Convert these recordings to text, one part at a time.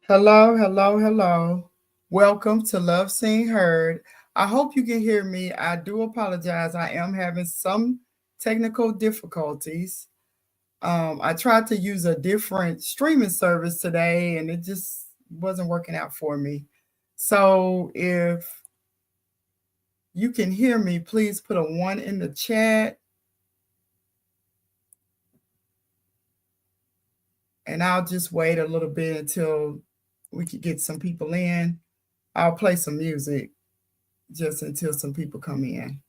Hello, hello, hello. Welcome to Love Seen Heard. I hope you can hear me. I do apologize. I am having some technical difficulties. I tried to use a different streaming service today and it just wasn't working out for me. So if you can hear me, please put a one in the chat and I'll just wait a little bit until we can get some people in. I'll play some music just until some people come in.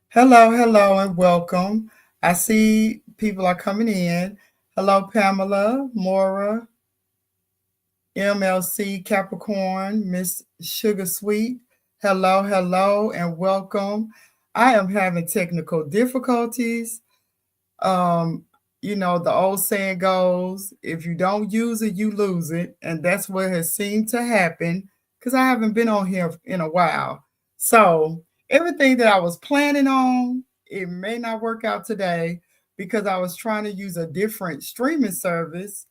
Hello, hello, and welcome. I see people are coming in. Hello, Pamela, Mora, MLC Capricorn, Miss Sugar Sweet. Hello, hello, and welcome. I am having technical difficulties. Um, the old saying goes, if you don't use it, you lose it. And that's what has seemed to happen because I haven't been on here in a while. So everything that I was planning on, it may not work out today because I was trying to use a different streaming service.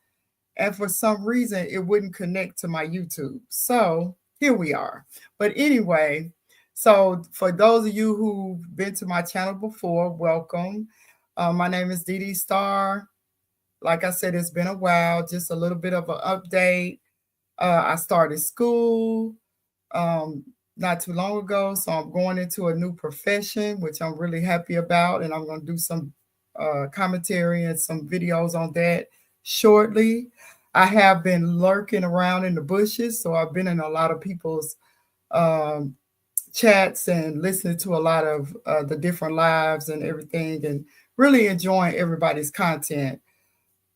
And for some reason, it wouldn't connect to my YouTube. So here we are. But anyway, so for those of you who've been to my channel before, welcome. My name is Dee Dee Star. Like I said, it's been a while, just a little bit of an update. I started school um, not too long ago, so I'm going into a new profession, which I'm really happy about, and I'm going to do some commentary and some videos on that shortly. I have been lurking around in the bushes, so I've been in a lot of people's um, chats and listening to a lot of the different lives and everything, and really enjoying everybody's content.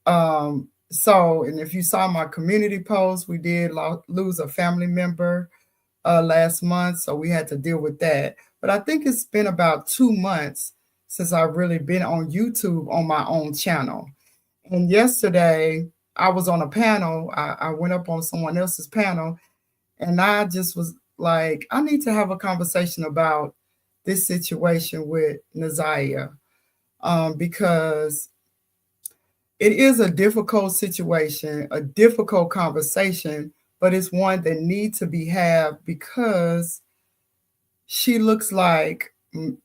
And if you saw my community post, we did lose a family member last month, so we had to deal with that. But I think it's been about 2 months since I've really been on YouTube on my own channel. And yesterday, I was on a panel. I went up on someone else's panel, and I just was like, I need to have a conversation about this situation with Naziah because it is a difficult situation, a difficult conversation, but it's one that needs to be had because she looks like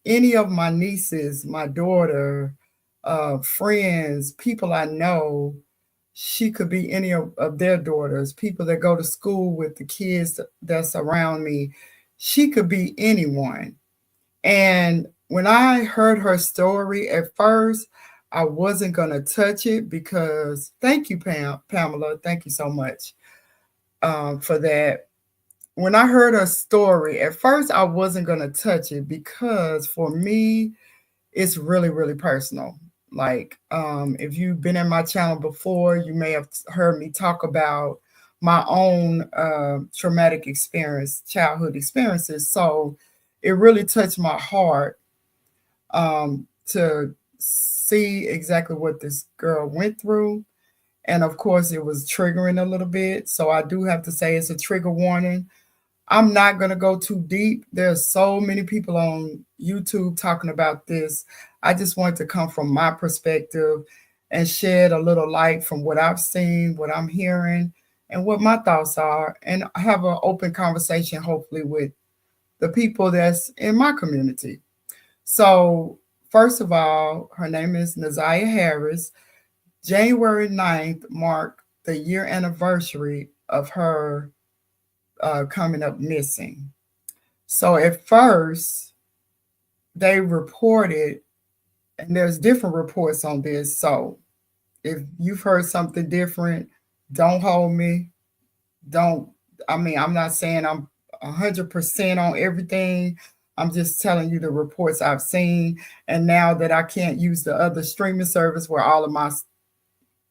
any of my nieces, my daughter, friends, people I know. She could be any of their daughters, people that go to school with the kids that's around me. She could be anyone. And when I heard her story at first, I wasn't going to touch it because thank you, Pamela. Thank you so much for that. When I heard her story, at first I wasn't going to touch it because for me, it's really, really personal. Like, if you've been in my channel before, you may have heard me talk about my own traumatic experience, childhood experiences. So it really touched my heart to see exactly what this girl went through. And of course, it was triggering a little bit. So I do have to say it's a trigger warning. I'm not going to go too deep. There's so many people on YouTube talking about this. I just want to come from my perspective and shed a little light from what I've seen, what I'm hearing, and what my thoughts are, and have an open conversation, hopefully, with the people that's in my community. So, first of all, her name is Naziah Harris. January 9th marked the year anniversary of her coming up missing. So at first, they reported, and there's different reports on this. So if you've heard something different, don't hold me. Don't, I mean, I'm not saying I'm 100% on everything. I'm just telling you the reports I've seen. And now that I can't use the other streaming service where all of my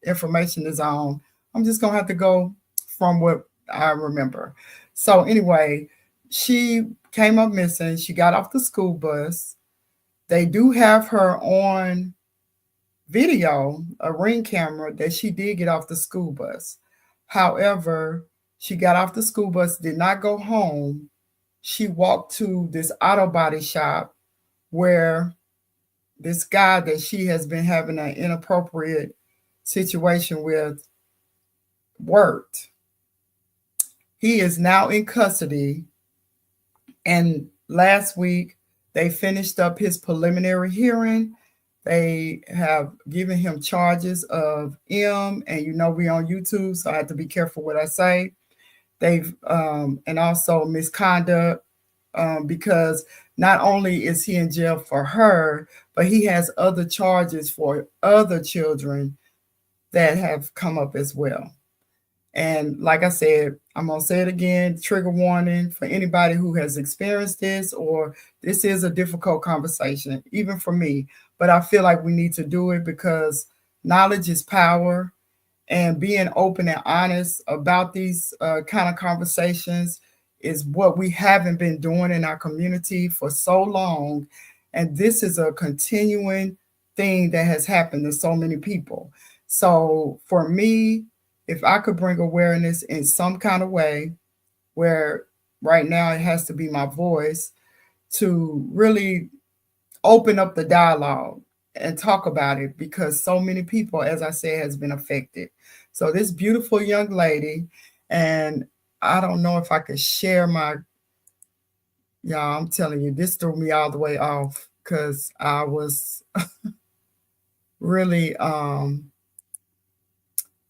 information is on, I'm just going to have to go from what I remember. So, anyway, she came up missing. She got off the school bus. They do have her on video, a ring camera, that she did get off the school bus. However, she got off the school bus, did not go home. She walked to this auto body shop where this guy that she has been having an inappropriate situation with worked. He is now in custody, and last week they finished up his preliminary hearing. They have given him charges of and you know we're on YouTube, so I have to be careful what I say. They've and also misconduct, because not only is he in jail for her, but he has other charges for other children that have come up as well. And like I said, I'm going to say it again, trigger warning for anybody who has experienced this, or this is a difficult conversation, even for me. But I feel like we need to do it because knowledge is power, and being open and honest about these kind of conversations is what we haven't been doing in our community for so long. And this is a continuing thing that has happened to so many people. So for me, if I could bring awareness in some kind of way, where right now it has to be my voice, to really open up the dialogue and talk about it, because so many people, as I said, has been affected. So this beautiful young lady, and I don't know if I could share my, y'all, I'm telling you, this threw me all the way off because I was really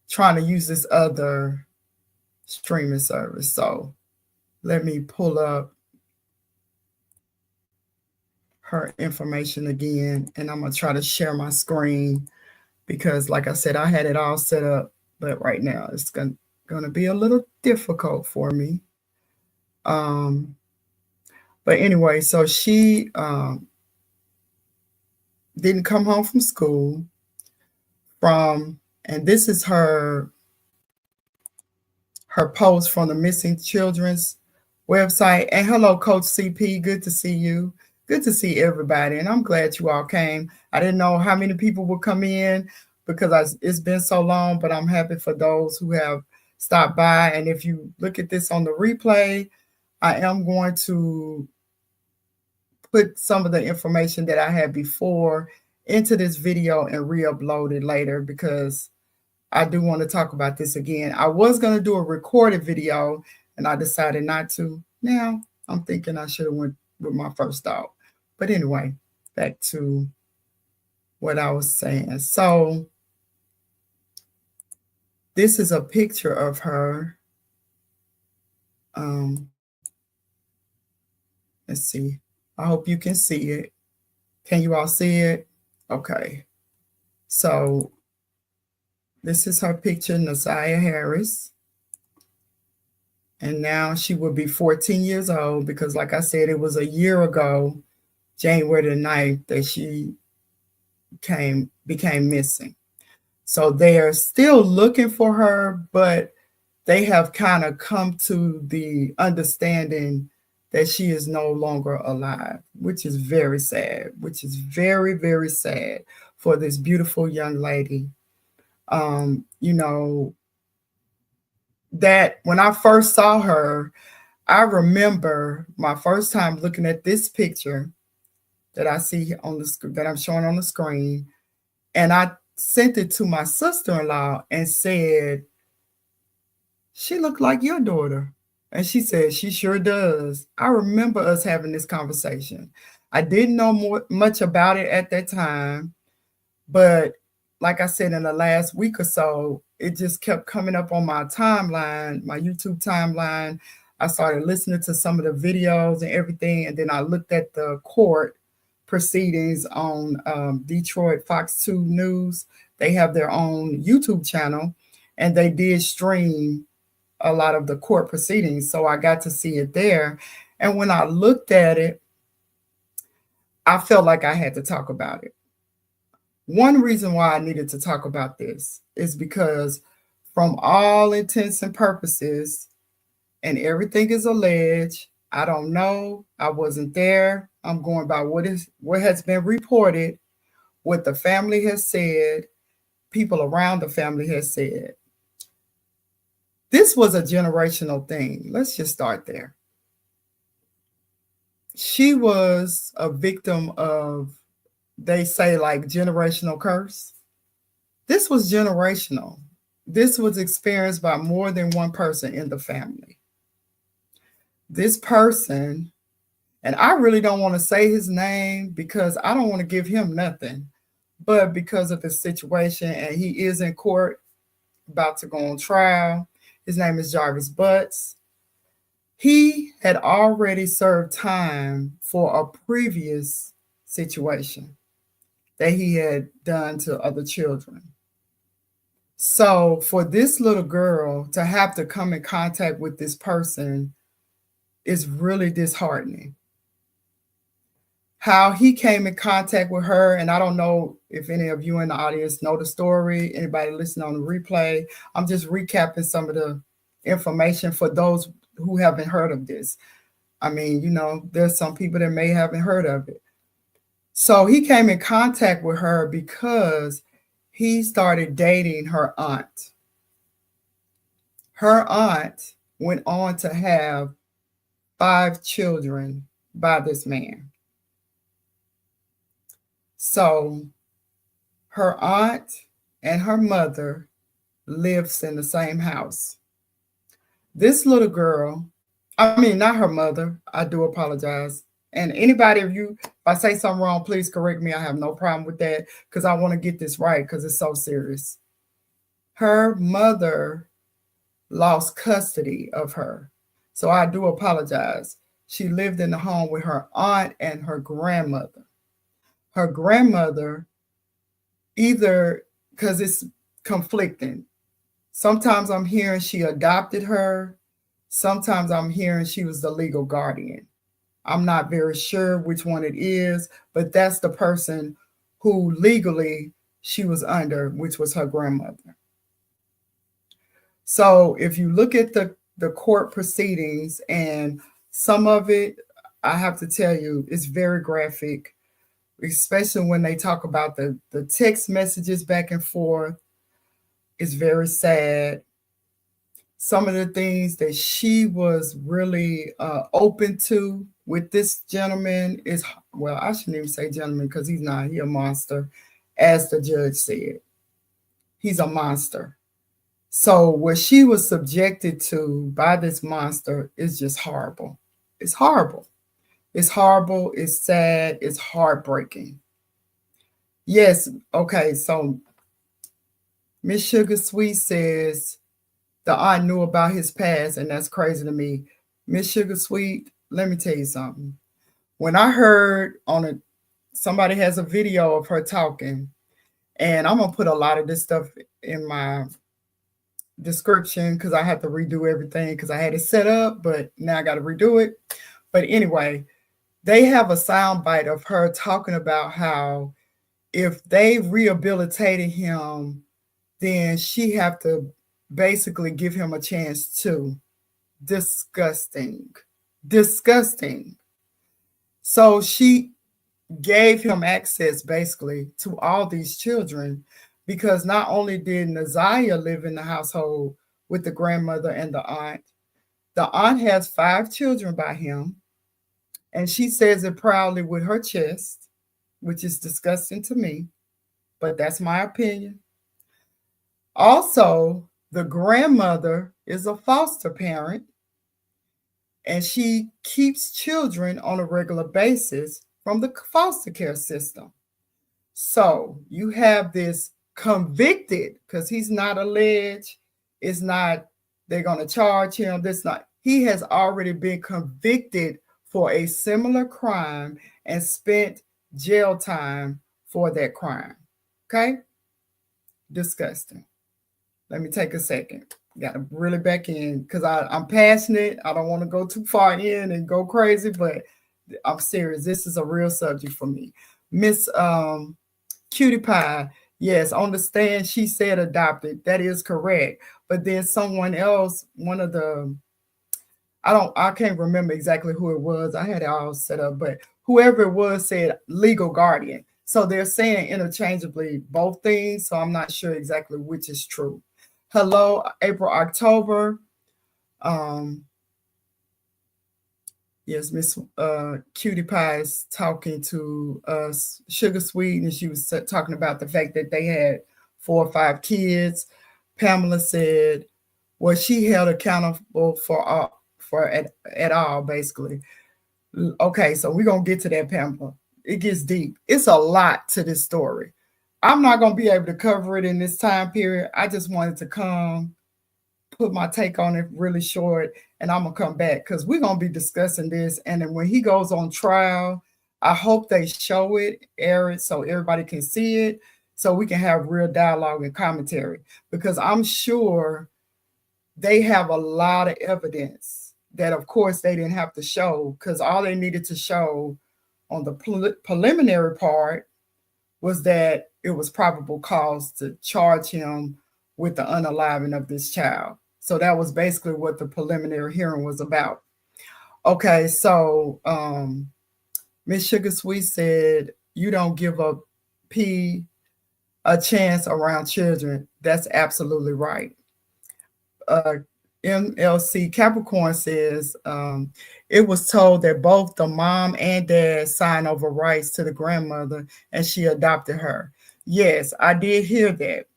trying to use this other streaming service. So let me pull up her information again, and I'm gonna try to share my screen because, like I said, I had it all set up, but right now it's gonna be a little difficult for me. But anyway, so she didn't come home from school and this is her post from the Missing Children's website. And hello, Coach CP, good to see you. Good to see everybody, and I'm glad you all came. I didn't know how many people would come in because it's been so long, but I'm happy for those who have stopped by. And if you look at this on the replay, I am going to put some of the information that I had before into this video and re-upload it later because I do want to talk about this again. I was going to do a recorded video and I decided not to. Now I'm thinking I should have went with my first thought. But anyway, back to what I was saying. So this is a picture of her. Let's see. I hope you can see it. Can you all see it? Okay. So this is her picture, Naziah Harris. And now she will be 14 years old because, like I said, it was a year ago, January the 9th, that she became missing. So they are still looking for her, but they have kind of come to the understanding that she is no longer alive, which is very sad, which is very, very sad for this beautiful young lady. You know, that when I first saw her, I remember my first time looking at this picture that I see on that I'm showing on the screen, and I sent it to my sister-in-law and said, "She looked like your daughter." And she said, "She sure does." I remember us having this conversation. I didn't know much about it at that time, but like I said, in the last week or so, it just kept coming up on my timeline, my YouTube timeline. I started listening to some of the videos and everything, and then I looked at the court proceedings on Detroit Fox 2 News. They have their own YouTube channel, and they did stream a lot of the court proceedings. So I got to see it there. And when I looked at it, I felt like I had to talk about it. One reason why I needed to talk about this is because, from all intents and purposes, and everything is alleged, I don't know, I wasn't there. I'm going by what has been reported, what the family has said, people around the family has said. This was a generational thing. Let's just start there. She was a victim of, they say, like, generational curse. This was generational. This was experienced by more than one person in the family. This person, and I really don't want to say his name because I don't want to give him nothing, but because of the situation, and he is in court about to go on trial. His name is Jarvis Butts. He had already served time for a previous situation that he had done to other children. So for this little girl to have to come in contact with this person is really disheartening. How he came in contact with her, and I don't know if any of you in the audience know the story, anybody listening on the replay. I'm just recapping some of the information for those who haven't heard of this. I mean, there's some people that may haven't heard of it. So he came in contact with her because he started dating her aunt. Her aunt went on to have 5 children by this man. So her aunt and her mother lives in the same house. This little girl, I mean, not her mother, I do apologize. And anybody of you, if I say something wrong, please correct me. I have no problem with that because I want to get this right because it's so serious. Her mother lost custody of her. So I do apologize. She lived in the home with her aunt and her grandmother. Her grandmother, either, because it's conflicting. Sometimes I'm hearing she adopted her. Sometimes I'm hearing she was the legal guardian. I'm not very sure which one it is, but that's the person who legally she was under, which was her grandmother. So if you look at the court proceedings, and some of it, I have to tell you, it's very graphic, especially when they talk about the text messages back and forth. It's very sad. Some of the things that she was really open to with this gentleman is, well, I shouldn't even say gentleman because he's not. He's a monster, as the judge said. He's a monster. So what she was subjected to by this monster is just horrible. It's horrible. It's horrible. It's sad. It's heartbreaking. Yes. Okay. So Miss Sugar Sweet says the aunt knew about his past, and that's crazy to me. Miss Sugar Sweet, let me tell you something. When I heard somebody has a video of her talking, and I'm gonna put a lot of this stuff in my description because I had to redo everything because I had it set up, but now I got to redo it. But anyway, they have a sound bite of her talking about how if they rehabilitated him, then she have to basically give him a chance to. Disgusting. So she gave him access basically to all these children because not only did Naziah live in the household with the grandmother and the aunt has 5 children by him, and she says it proudly with her chest, which is disgusting to me, but that's my opinion. Also, the grandmother is a foster parent, and she keeps children on a regular basis from the foster care system. So you have this convicted, because he's not alleged, it's not they're going to charge him. This not he has already been convicted for a similar crime and spent jail time for that crime. Okay? Disgusting. Let me take a second. Got to really back in because I'm passionate. I don't want to go too far in and go crazy, but I'm serious. This is a real subject for me. Miss Cutie Pie, yes, on the stand, she said adopted. That is correct. But then someone else, one of the, I can't remember exactly who it was. I had it all set up, but whoever it was said legal guardian. So they're saying interchangeably both things. So I'm not sure exactly which is true. Hello, April, October. Yes, Miss Cutie Pie is talking to us, Sugar Sweet, and she was talking about the fact that they had 4 or 5 kids. Pamela said, well, she held accountable for at all, basically. Okay, so we're going to get to that, Pamela. It gets deep. It's a lot to this story. I'm not going to be able to cover it in this time period. I just wanted to come, put my take on it really short, and I'm going to come back because we're going to be discussing this. And then when he goes on trial, I hope they show it, air it, so everybody can see it, so we can have real dialogue and commentary, because I'm sure they have a lot of evidence that, of course, they didn't have to show, because all they needed to show on the preliminary part was that it was probable cause to charge him with the unaliving of this child. So that was basically what the preliminary hearing was about. Okay, so Miss Sugar Sweet said, you don't give a P a chance around children. That's absolutely right. MLC Capricorn says, it was told that both the mom and dad signed over rights to the grandmother and she adopted her. Yes, I did hear that.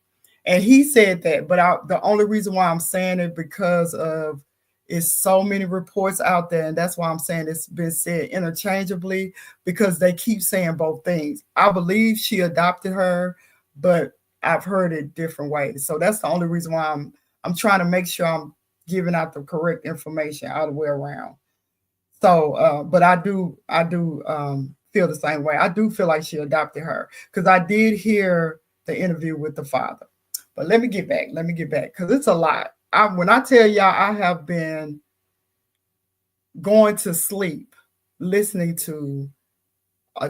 And he said that, but the only reason why I'm saying it because of it's so many reports out there, and that's why I'm saying it's been said interchangeably, because they keep saying both things. I believe she adopted her, but I've heard it different ways. So that's the only reason why I'm trying to make sure I'm giving out the correct information all the way around. So, but I do feel the same way. I do feel like she adopted her because I did hear the interview with the father. But let me get back because it's a lot. When I tell y'all, I have been going to sleep listening to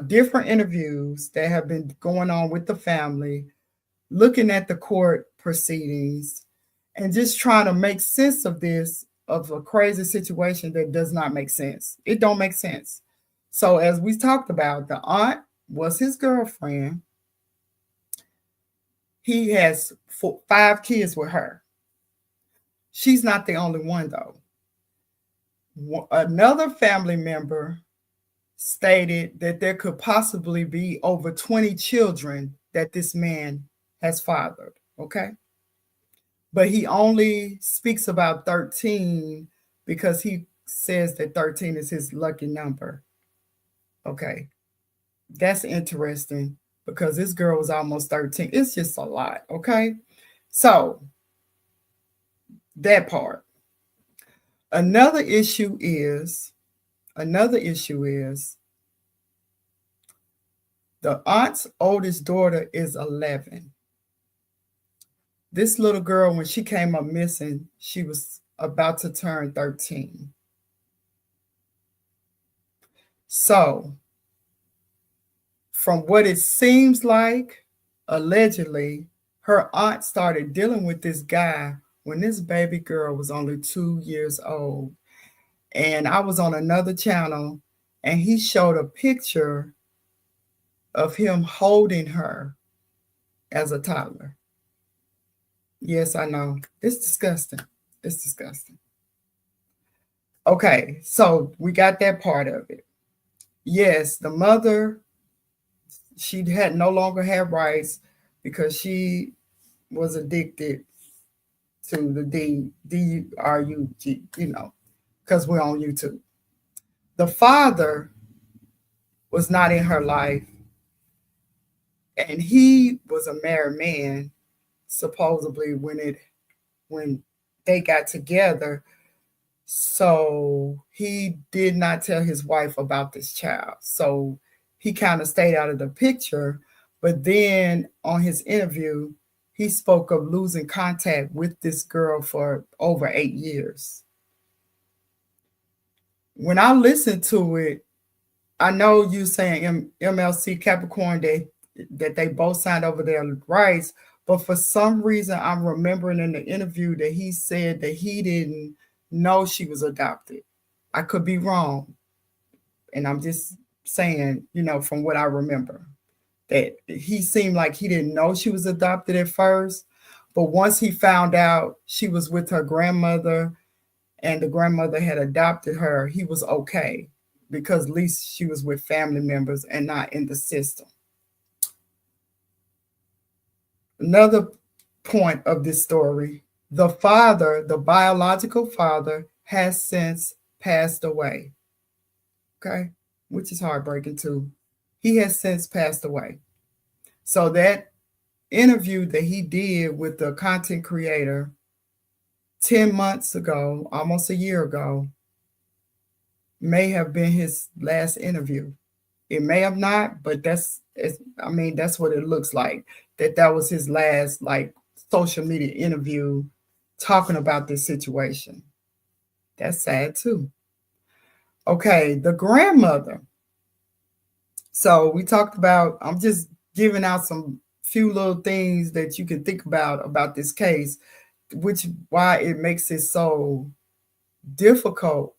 different interviews that have been going on with the family, looking at the court proceedings, and just trying to make sense of this, of a crazy situation that does not make sense. It don't make sense. So as we talked about, the aunt was his girlfriend. He has 5 kids with her. She's not the only one, though. Another family member stated that there could possibly be over 20 children that this man has fathered, okay? But he only speaks about 13 because he says that 13 is his lucky number. Okay, that's interesting because this girl was almost 13. It's just a lot, okay? So, that part. Another issue is the aunt's oldest daughter is 11. This little girl, when she came up missing, she was about to turn 13. So, from what it seems like, allegedly, her aunt started dealing with this guy when this baby girl was only 2 years old. And I was on another channel, and he showed a picture of him holding her as a toddler. Yes, I know. It's disgusting. It's disgusting. Okay, so we got that part of it. Yes, the mother, she had no longer had rights because she was addicted to the DRUG, because we're on YouTube. The father was not in her life, and he was a married man, supposedly when they got together. So he did not tell his wife about this child. So he kind of stayed out of the picture. But then on his interview, he spoke of losing contact with this girl for over 8 years. When I listened to it, I know you saying MLC Capricorn that they both signed over their rights, but for some reason I'm remembering in the interview that he said that he didn't know she was adopted. I could be wrong, and I'm just saying, from what I remember, that he seemed like he didn't know she was adopted at first, but once he found out she was with her grandmother and the grandmother had adopted her, he was okay because at least she was with family members and not in the system. Another point of this story, the father, the biological father, has since passed away. Okay, which is heartbreaking too. He has since passed away. So that interview that he did with the content creator 10 months ago, almost a year ago, may have been his last interview. It may have not, but that's what it looks like. That was his last social media interview talking about this situation. That's sad too. Okay, the grandmother. So we talked about, I'm just giving out some few little things that you can think about this case, which why it makes it so difficult.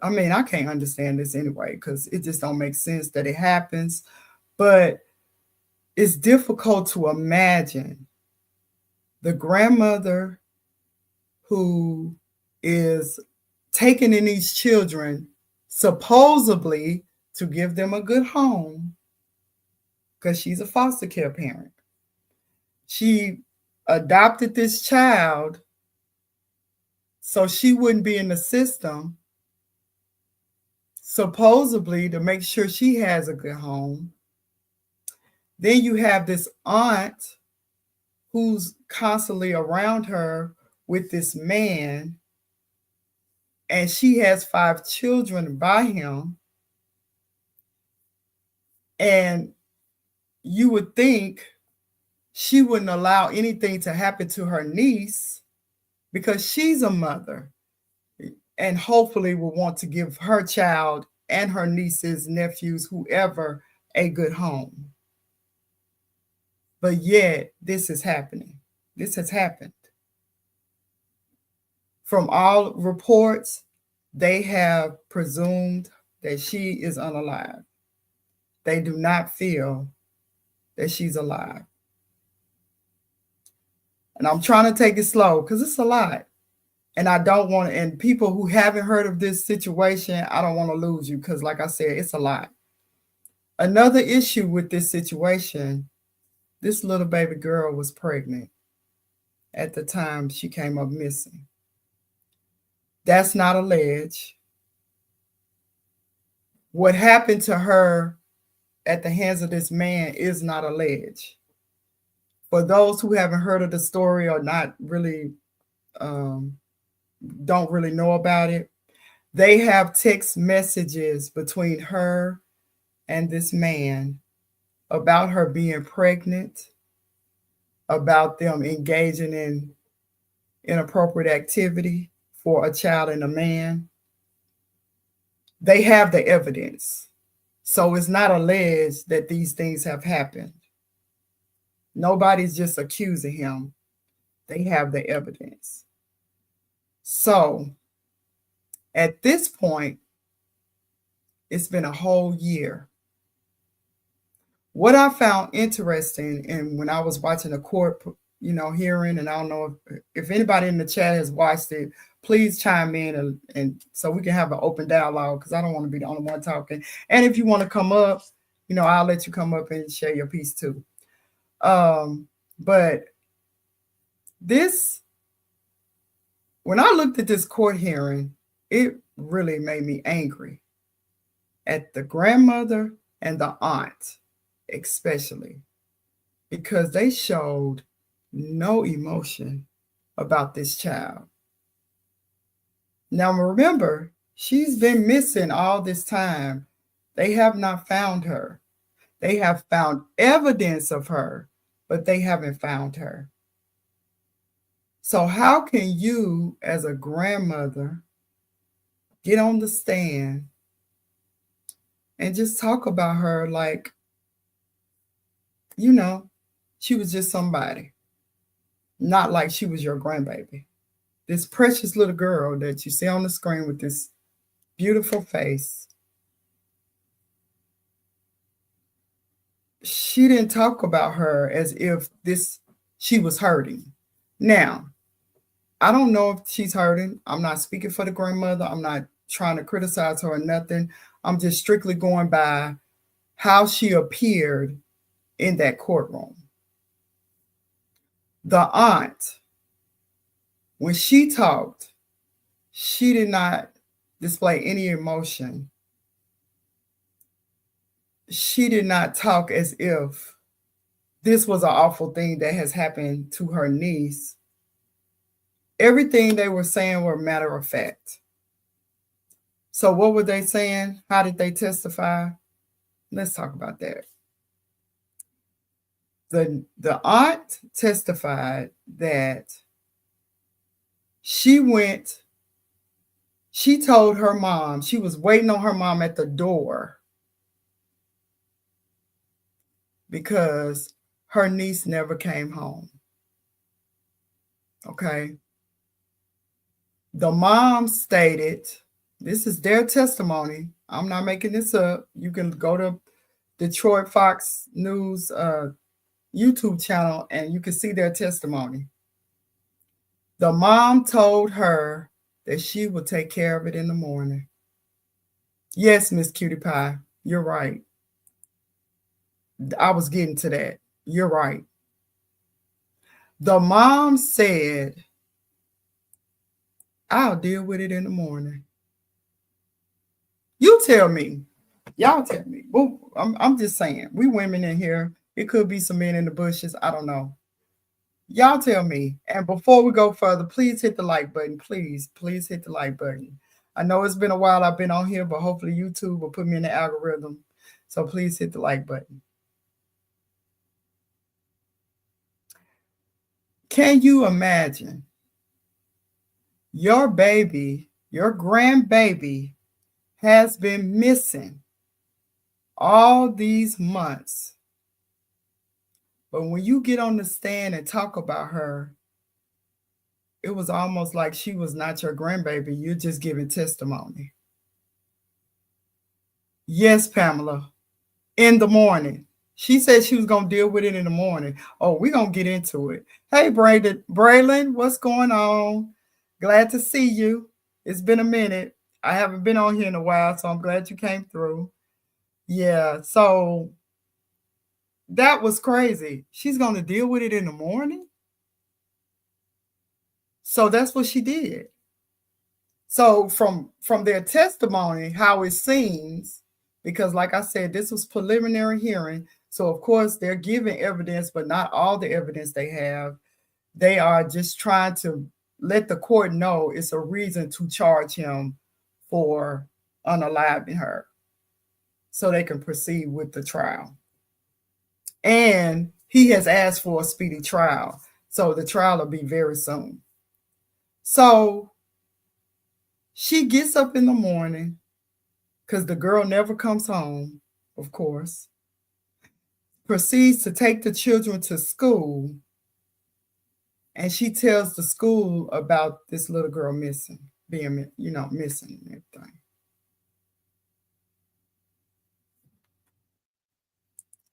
I mean, I can't understand this anyway, because it just don't make sense that it happens. But it's difficult to imagine the grandmother who is taking in these children supposedly to give them a good home because she's a foster care parent. She adopted this child so she wouldn't be in the system, supposedly to make sure she has a good home. Then you have this aunt who's constantly around her with this man, and she has 5 children by him. And you would think she wouldn't allow anything to happen to her niece because she's a mother and hopefully will want to give her child and her nieces, nephews, whoever, a good home. But yet, this is happening. This has happened. From all reports, they have presumed that she is unalive. They do not feel that she's alive. And I'm trying to take it slow because it's a lot. And I don't want to, and people who haven't heard of this situation, I don't want to lose you because, like I said, it's a lot. Another issue with this situation, this little baby girl was pregnant at the time she came up missing. That's not alleged. What happened to her at the hands of this man is not alleged. For those who haven't heard of the story or not really, don't really know about it, they have text messages between her and this man about her being pregnant, about them engaging in inappropriate activity for a child and a man. They have the evidence. So it's not alleged that these things have happened. Nobody's just accusing him. They have the evidence. So at this point, it's been a whole year. What I found interesting, and when I was watching the court, hearing, and I don't know if anybody in the chat has watched it, please chime in and so we can have an open dialogue because I don't want to be the only one talking. And if you want to come up, I'll let you come up and share your piece too. But this, when I looked at this court hearing, it really made me angry at the grandmother and the aunt, especially because they showed no emotion about this child. Now, remember, she's been missing all this time. They have not found her. They have found evidence of her, but they haven't found her. So, how can you, as a grandmother, get on the stand and just talk about her like, she was just somebody, not like she was your grandbaby? This precious little girl that you see on the screen with this beautiful face, she didn't talk about her as if she was hurting. Now, I don't know if she's hurting. I'm not speaking for the grandmother. I'm not trying to criticize her or nothing. I'm just strictly going by how she appeared in that courtroom. The aunt, when she talked, she did not display any emotion. She did not talk as if this was an awful thing that has happened to her niece. Everything they were saying were matter of fact. So what were they saying? How did they testify? Let's talk about that. The aunt testified that she told her mom, she was waiting on her mom at the door because her niece never came home. Okay. The mom stated, this is their testimony. I'm not making this up. You can go to Detroit Fox News YouTube channel and you can see their testimony. The mom told her that she would take care of it in the morning. Yes, Miss Cutie Pie, you're right. I was getting to that. You're right. The mom said, I'll deal with it in the morning. You tell me. Y'all tell me. Well, I'm just saying. We women in here. It could be some men in the bushes. I don't know. Y'all tell me. And before we go further, please hit the like button. Please hit the like button. I know it's been a while I've been on here, but hopefully YouTube will put me in the algorithm. So please hit the like button. Can you imagine your baby, your grandbaby, has been missing all these months? But when you get on the stand and talk about her, it was almost like she was not your grandbaby. You're just giving testimony. Yes, Pamela, in the morning. She said she was going to deal with it in the morning. Oh, we're going to get into it. Hey, Braylon, what's going on? Glad to see you. It's been a minute. I haven't been on here in a while, so I'm glad you came through. Yeah, so that was crazy. She's going to deal with it in the morning? So that's what she did. So from their testimony, how it seems, because like I said, this was preliminary hearing. So of course they're giving evidence, but not all the evidence they have. They are just trying to let the court know it's a reason to charge him for unaliving her so they can proceed with the trial. And he has asked for a speedy trial. So the trial will be very soon. So she gets up in the morning because the girl never comes home, of course, proceeds to take the children to school, and she tells the school about this little girl missing, missing and everything.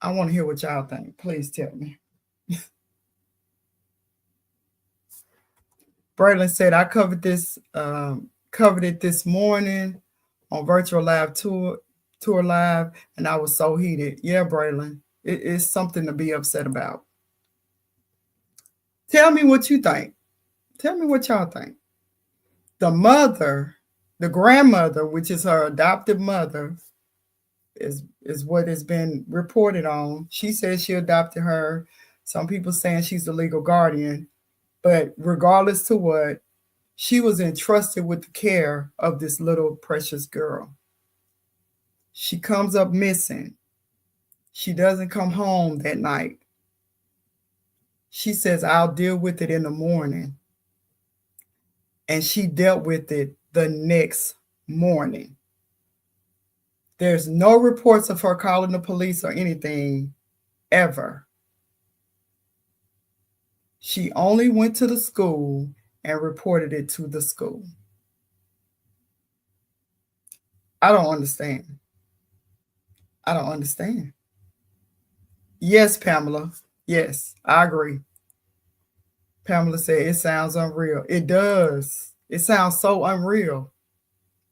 I want to hear what y'all think. Please tell me. Braylon said, I covered it this morning on virtual live tour live, and I was so heated. Yeah, Braylon, it's something to be upset about. Tell me what you think. Tell me what y'all think. The mother, the grandmother, which is her adoptive mother, is what has been reported on. She says she adopted her. Some people saying she's the legal guardian, but regardless to what, she was entrusted with the care of this little precious girl. She comes up missing. She doesn't come home that night. She says, I'll deal with it in the morning. And she dealt with it the next morning. There's no reports of her calling the police or anything ever. She only went to the school and reported it to the school. I don't understand. I don't understand. Yes, Pamela. Yes, I agree. Pamela said it sounds unreal. It does. It sounds so unreal,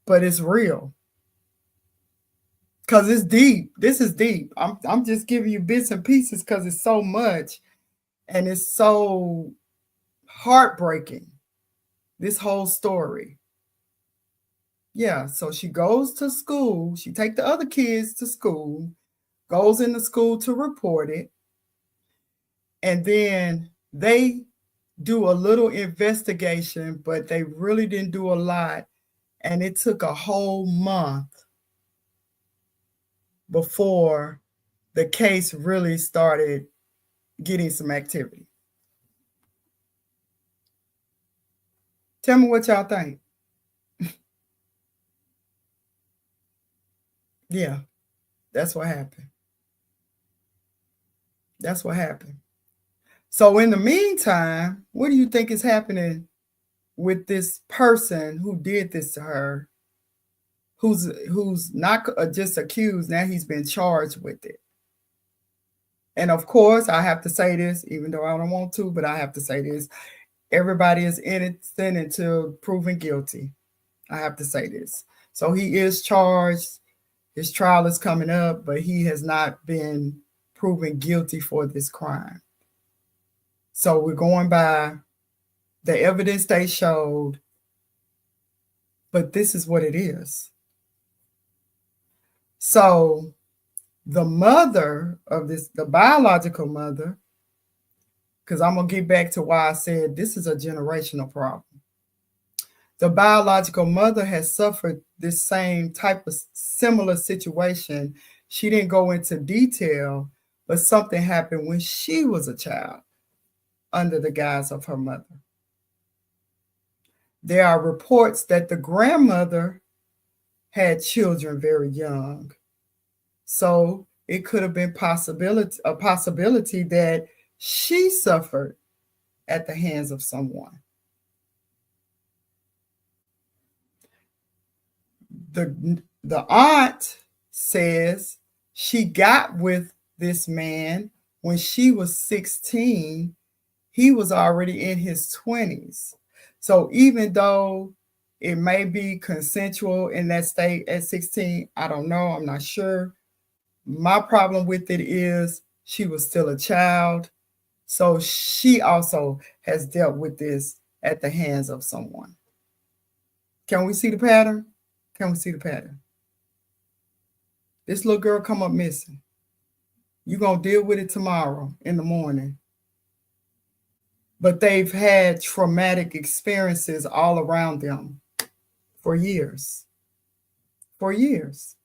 but it's real. Because it's deep. This is deep. I'm just giving you bits and pieces because it's so much and it's so heartbreaking. This whole story. Yeah, so she goes to school. She take the other kids to school, goes into school to report it, and then they do a little investigation, but they really didn't do a lot, and it took a whole month before the case really started getting some activity. Tell me what y'all think. Yeah, that's what happened. That's what happened. So in the meantime, what do you think is happening with this person who did this to her, who's not just accused, now he's been charged with it? And of course, I have to say this, even though I don't want to, but I have to say this. Everybody is innocent until proven guilty. I have to say this. So he is charged. His trial is coming up, but he has not been proven guilty for this crime. So we're going by the evidence they showed, but this is what it is. So the mother of this, the biological mother, because I'm going to get back to why I said this is a generational problem. The biological mother has suffered this same type of similar situation. She didn't go into detail, but something happened when she was a child under the guise of her mother. There are reports that the grandmother had children very young. So it could have been a possibility that she suffered at the hands of someone. The aunt says she got with this man when she was 16. He was already in his 20s. So even though it may be consensual in that state at 16, I don't know, I'm not sure. My problem with it is she was still a child. So she also has dealt with this at the hands of someone. Can we see the pattern? Can we see the pattern? This little girl come up missing. You're going to deal with it tomorrow in the morning. But they've had traumatic experiences all around them for years. For years.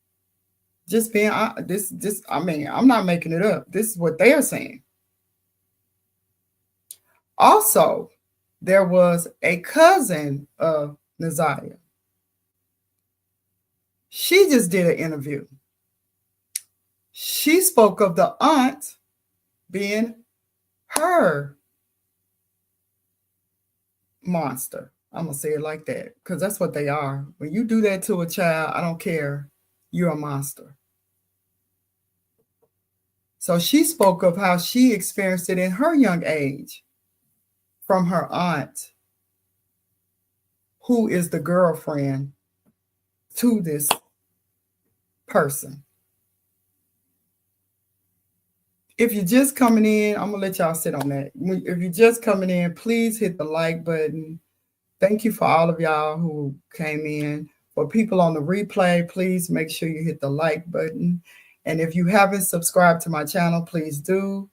Just being I'm not making it up. This is what they're saying. Also, there was a cousin of Naziah. She just did an interview. She spoke of the aunt being her monster. I'm going to say it like that because that's what they are. When you do that to a child, I don't care. You're a monster. So she spoke of how she experienced it in her young age from her aunt, who is the girlfriend to this person. If you're just coming in, I'm going to let y'all sit on that. If you're just coming in, please hit the like button. Thank you for all of y'all who came in. For people on the replay, please make sure you hit the like button. And if you haven't subscribed to my channel, please do.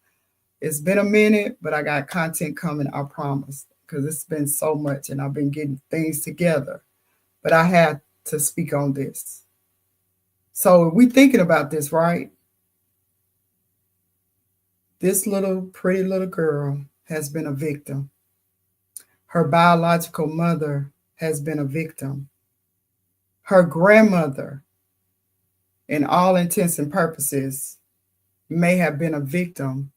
It's been a minute, but I got content coming, I promise, because it's been so much and I've been getting things together. But I had to speak on this. So we thinking about this, right? This little pretty little girl has been a victim. Her biological mother has been a victim. Her grandmother, in all intents and purposes, may have been a victim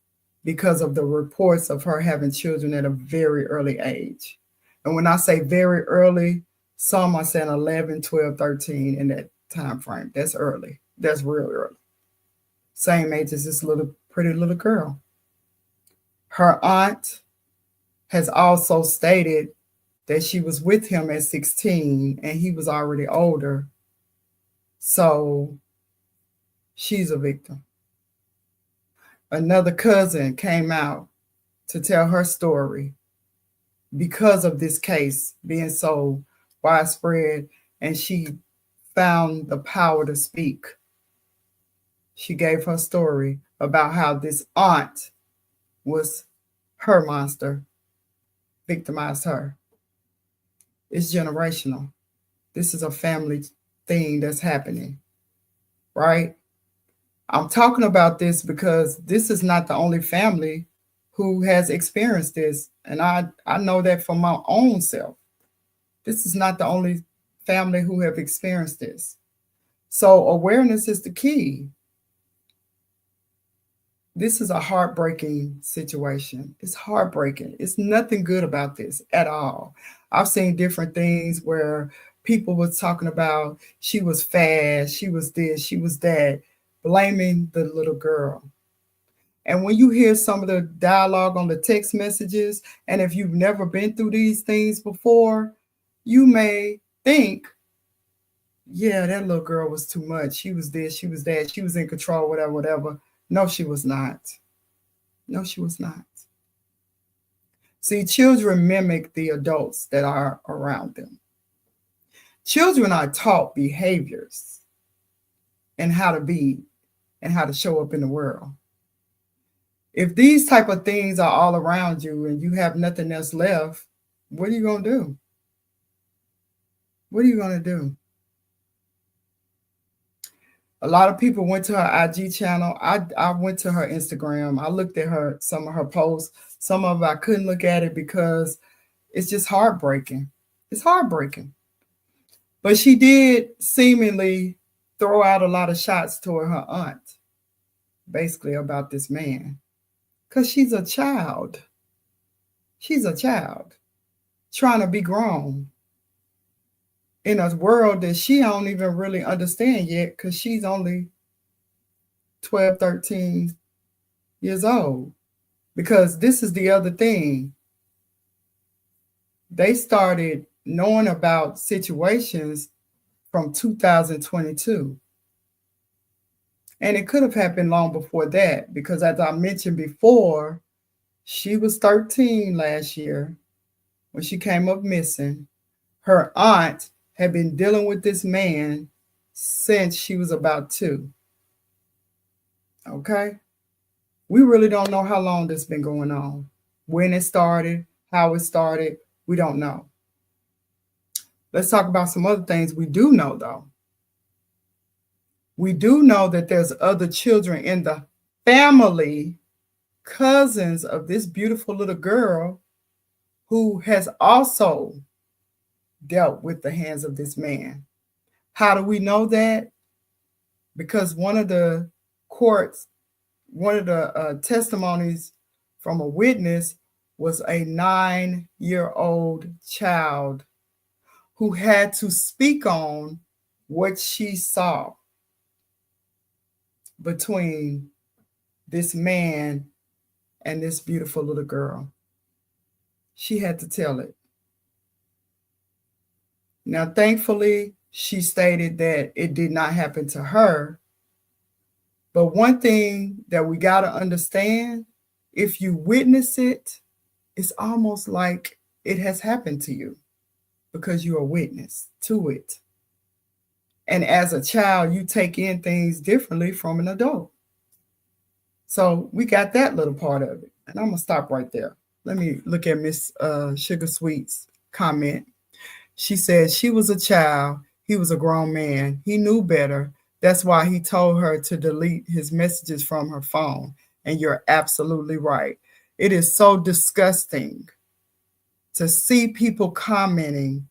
because of the reports of her having children at a very early age. And when I say very early, some are saying 11, 12, 13 in that time frame. That's early. That's real early. Same age as this little pretty little girl. Her aunt has also stated that she was with him at 16 and he was already older. So she's a victim. Another cousin came out to tell her story because of this case being so widespread, and she found the power to speak. She gave her story about how this aunt was her monster, victimized her. It's generational. This is a family thing that's happening, right? I'm talking about this because this is not the only family who has experienced this. And I know that from my own self. This is not the only family who have experienced this. So awareness is the key. This is a heartbreaking situation. It's heartbreaking. It's nothing good about this at all. I've seen different things where people was talking about she was fast, she was this, she was that, blaming the little girl. And when you hear some of the dialogue on the text messages, and if you've never been through these things before, you may think, yeah, that little girl was too much. She was this, she was that, she was in control, whatever, whatever. No, she was not. No, she was not. See, children mimic the adults that are around them. Children are taught behaviors and how to be and how to show up in the world. If these type of things are all around you and you have nothing else left, what are you going to do? What are you going to do? A lot of people went to her IG channel. I went to her Instagram. I looked at some of her posts. Some of it I couldn't look at it because it's just heartbreaking. It's heartbreaking. But she did seemingly throw out a lot of shots toward her aunt, basically about this man. Because she's a child. She's a child trying to be grown in a world that she don't even really understand yet because she's only 12, 13 years old. Because this is the other thing. They started knowing about situations from 2022. And it could have happened long before that because, as I mentioned before, she was 13 last year when she came up missing. Her aunt had been dealing with this man since she was about 2. Okay? We really don't know how long this has been going on. When it started, how it started, we don't know. Let's talk about some other things we do know, though. We do know that there's other children in the family, cousins of this beautiful little girl, who has also dealt with the hands of this man. How do we know that? Because one of the testimonies from a witness was a 9-year-old child who had to speak on what she saw between this man and this beautiful little girl. She had to tell it. Now, thankfully, she stated that it did not happen to her. But one thing that we got to understand, if you witness it, it's almost like it has happened to you because you're a witness to it. And as a child, you take in things differently from an adult. So we got that little part of it. And I'm going to stop right there. Let me look at Miss Sugar Sweet's comment. She said she was a child. He was a grown man. He knew better. That's why he told her to delete his messages from her phone. And you're absolutely right. It is so disgusting to see people commenting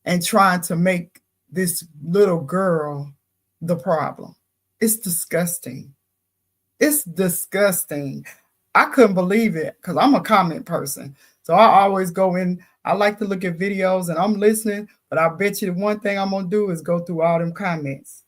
and trying to make this little girl the problem. It's disgusting. It's disgusting. I couldn't believe it because I'm a comment person. So I always go in. I like to look at videos and I'm listening, but I bet you the one thing I'm going to do is go through all them comments.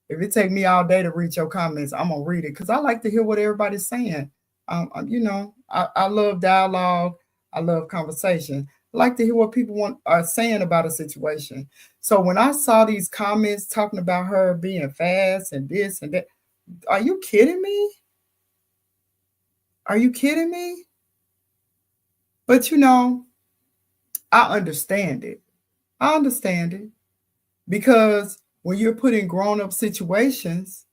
If it take me all day to read your comments, I'm going to read it because I like to hear what everybody's saying. I love dialogue. I love conversation. I like to hear what people are saying about a situation. So when I saw these comments talking about her being fast and this and that, are you kidding me? Are you kidding me? But I understand it. I understand it because when you're put in grown-up situations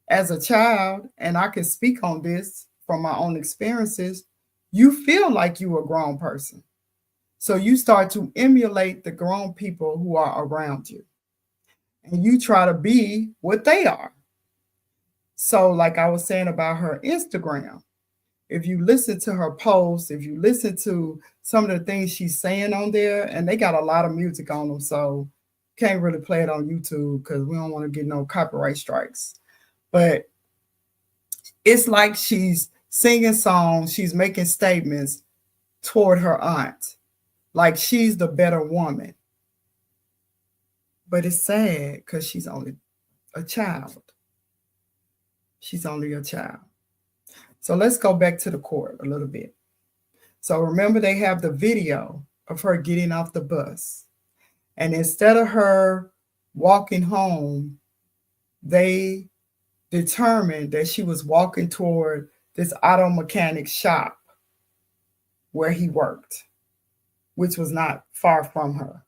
as a child, and I can speak on this from my own experiences, you feel like you're a grown person. So you start to emulate the grown people who are around you. And you try to be what they are. So like I was saying about her Instagram, if you listen to her posts, if you listen to some of the things she's saying on there, and they got a lot of music on them, so can't really play it on YouTube because we don't want to get no copyright strikes. But it's like she's singing songs, she's making statements toward her aunt, like she's the better woman. But it's sad because she's only a child. She's only a child. So let's go back to the court a little bit. So remember, they have the video of her getting off the bus. And instead of her walking home, they determined that she was walking toward this auto mechanic shop where he worked, which was not far from her.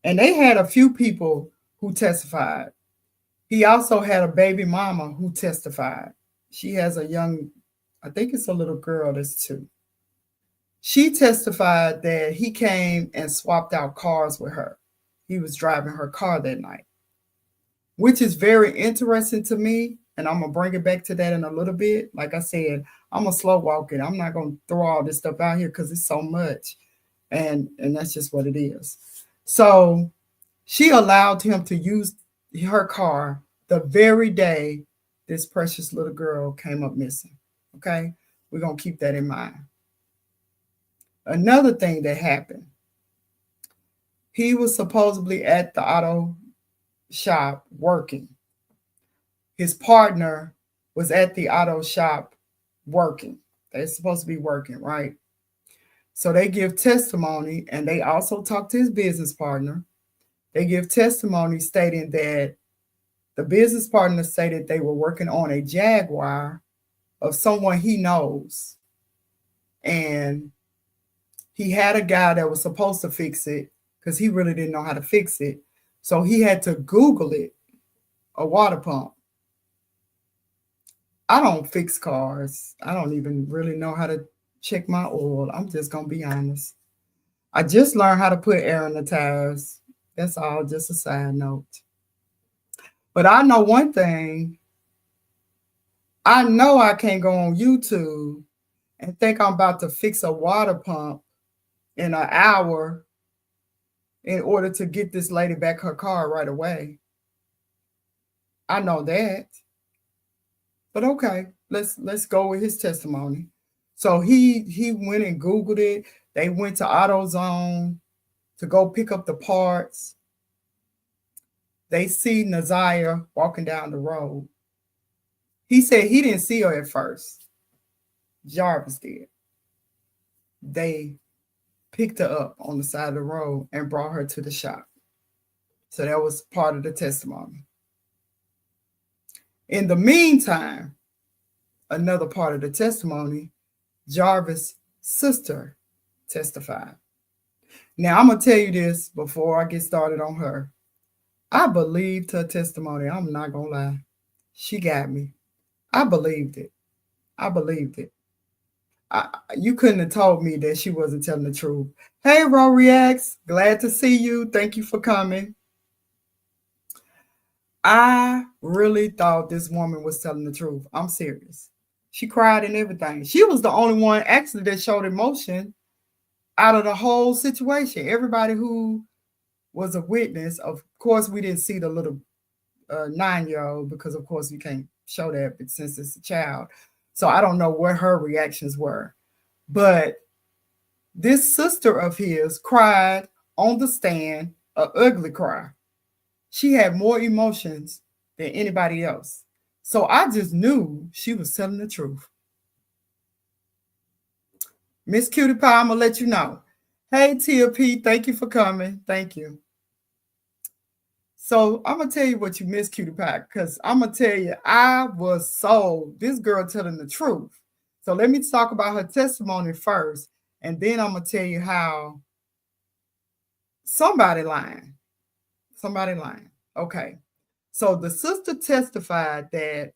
And they had a few people who testified. He also had a baby mama who testified. She has a young, I think it's a little girl that's 2. She testified that he came and swapped out cars with her. He was driving her car that night, which is very interesting to me. And I'm going to bring it back to that in a little bit. Like I said, I'm a slow walker. I'm not going to throw all this stuff out here because it's so much. And that's just what it is. So she allowed him to use her car the very day this precious little girl came up missing. Okay? We're going to keep that in mind. Another thing that happened, he was supposedly at the auto shop working. His partner was at the auto shop working. They're supposed to be working, right? So they give testimony, and they also talk to his business partner. They give testimony stating that the business partner stated they were working on a Jaguar of someone he knows. And he had a guy that was supposed to fix it because he really didn't know how to fix it. So he had to Google it, a water pump. I don't fix cars. I don't even really know how to check my oil. I'm just going to be honest. I just learned how to put air in the tires. That's all, just a side note. But I know one thing. I know I can't go on YouTube and think I'm about to fix a water pump in an hour in order to get this lady back her car right away. I know that. But okay, let's go with his testimony. So he went and Googled it. They went to AutoZone to go pick up the parts. They see Naziah walking down the road. He said he didn't see her at first. Jarvis did. They picked her up on the side of the road and brought her to the shop. So that was part of the testimony. In the meantime, another part of the testimony, Jarvis' sister testified. Now, I'm going to tell you this before I get started on her. I believed her testimony. I'm not going to lie. She got me. I believed it. I believed it. You couldn't have told me that she wasn't telling the truth. Hey, Raw Reacts. Glad to see you. Thank you for coming. I really thought this woman was telling the truth. I'm serious. She cried and everything. She was the only one actually that showed emotion out of the whole situation. Everybody who was a witness, of course, we didn't see the little 9-year-old because, of course, you can't show that since it's a child. So I don't know what her reactions were. But this sister of his cried on the stand, an ugly cry. She had more emotions than anybody else. So I just knew she was telling the truth. Miss Cutie Pie, I'm going to let you know. Hey, Tia P, thank you for coming. Thank you. So I'm going to tell you what you missed, Cutie Pie, because I'm going to tell you, I was sold. This girl telling the truth. So let me talk about her testimony first, and then I'm going to tell you how somebody lying. Somebody lying. Okay. So the sister testified that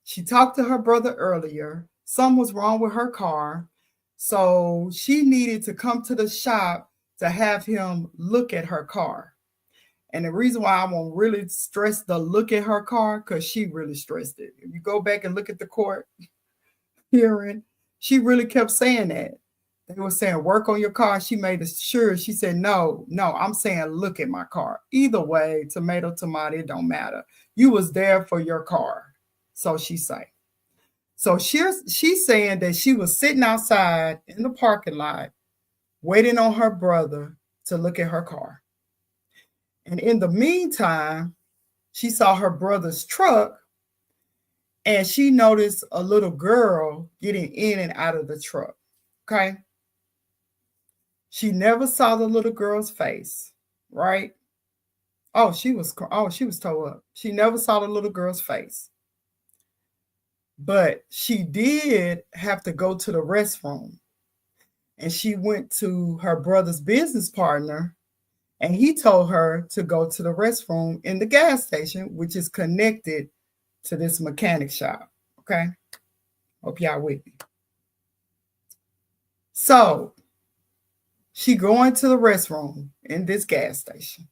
she talked to her brother earlier. Something was wrong with her car. So she needed to come to the shop to have him look at her car. And the reason why I won't really stress the look at her car, because she really stressed it. If you go back and look at the court hearing, she really kept saying that. They were saying, work on your car. She made sure. She said, no, I'm saying, look at my car. Either way, tomato, it don't matter. You was there for your car. So she say. So she's saying that she was sitting outside in the parking lot, waiting on her brother to look at her car. And in the meantime, she saw her brother's truck, and she noticed a little girl getting in and out of the truck. Okay. She never saw the little girl's face, right? She was towed up. She never saw the little girl's face. But she did have to go to the restroom. And she went to her brother's business partner, and he told her to go to the restroom in the gas station, which is connected to this mechanic shop. Okay? Hope y'all with me. So she going to the restroom in this gas station.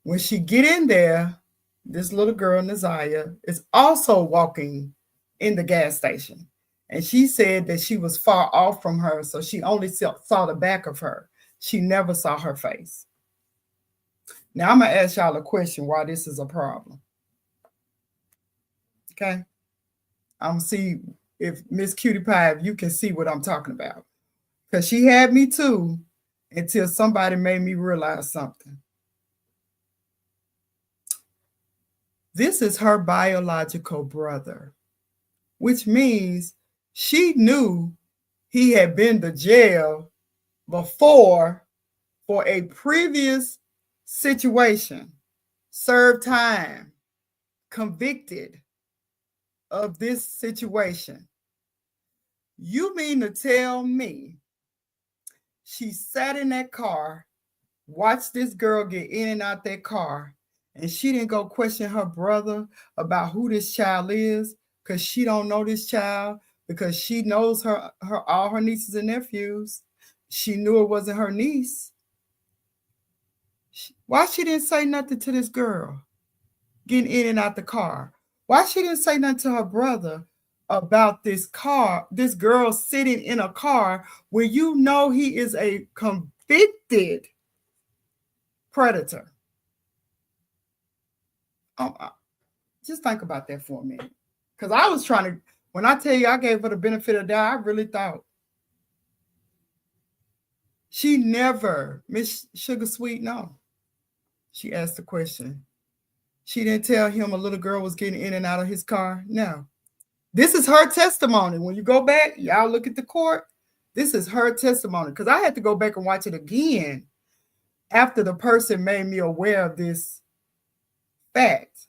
When she get in there, this little girl, Naziah, is also walking in the gas station. And she said that she was far off from her, so she only saw the back of her. She never saw her face. Now, I'm going to ask y'all a question why this is a problem. Okay? I'm going to see if Miss Cutie Pie, if you can see what I'm talking about. Because she had me too until somebody made me realize something. This is her biological brother, which means she knew he had been to jail before for a previous situation, served time, convicted of this situation. You mean to tell me she sat in that car, watched this girl get in and out that car, and she didn't go question her brother about who this child is, because she don't know this child, because she knows her all her nieces and nephews. She knew it wasn't her niece. Why she didn't say nothing to this girl getting in and out the car? Why she didn't say nothing to her brother about this car, this girl sitting in a car where you know he is a convicted predator? Just think about that for a minute. Because I was trying to, when I tell you I gave her the benefit of the doubt, I really thought. She never, Miss Sugar Sweet, no. She asked the question, She didn't tell him a little girl was getting in and out of his car. No. This is her testimony. When you go back, y'all look at the court. This is her testimony. Because I had to go back and watch it again after the person made me aware of this fact.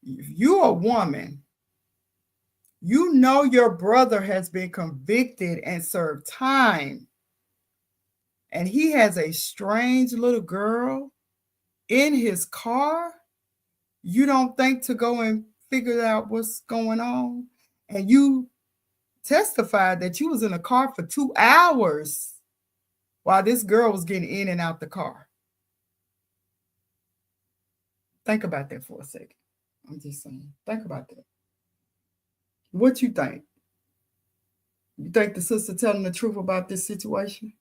If you're a woman, you know your brother has been convicted and served time, and he has a strange little girl in his car. You don't think to go and figure out what's going on? And you testified that you was in a car for 2 hours while this girl was getting in and out the car. Think about that for a second. I'm just saying, think about that. What you think? You think the sister telling the truth about this situation?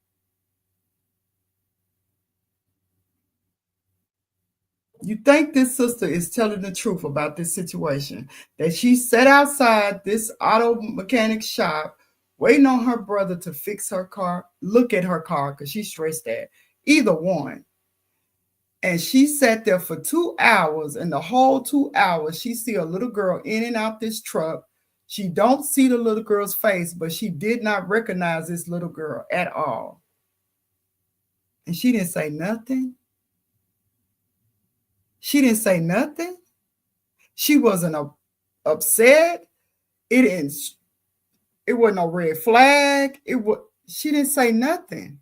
You think this sister is telling the truth about this situation? That she sat outside this auto mechanic shop waiting on her brother to fix her car, look at her car, because she's stressed at either one. And she sat there for 2 hours, and the whole 2 hours, she see a little girl in and out this truck. She don't see the little girl's face, but she did not recognize this little girl at all. And she didn't say nothing. She didn't say nothing. She wasn't upset. It wasn't a red flag. She didn't say nothing.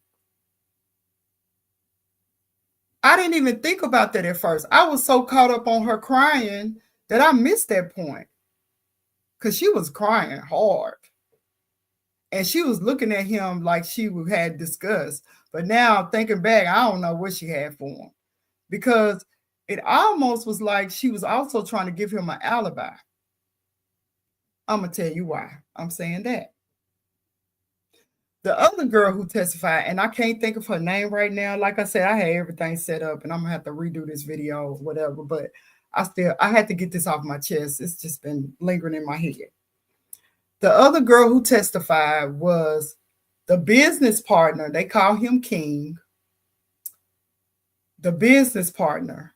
I didn't even think about that at first. I was so caught up on her crying that I missed that point. Because she was crying hard. And she was looking at him like she had disgust. But now thinking back, I don't know what she had for him. Because it almost was like she was also trying to give him an alibi. I'm going to tell you why I'm saying that. The other girl who testified, and I can't think of her name right now. Like I said, I had everything set up and I'm going to have to redo this video or whatever. But I had to get this off my chest. It's just been lingering in my head. The other girl who testified was the business partner. They call him King. The business partner.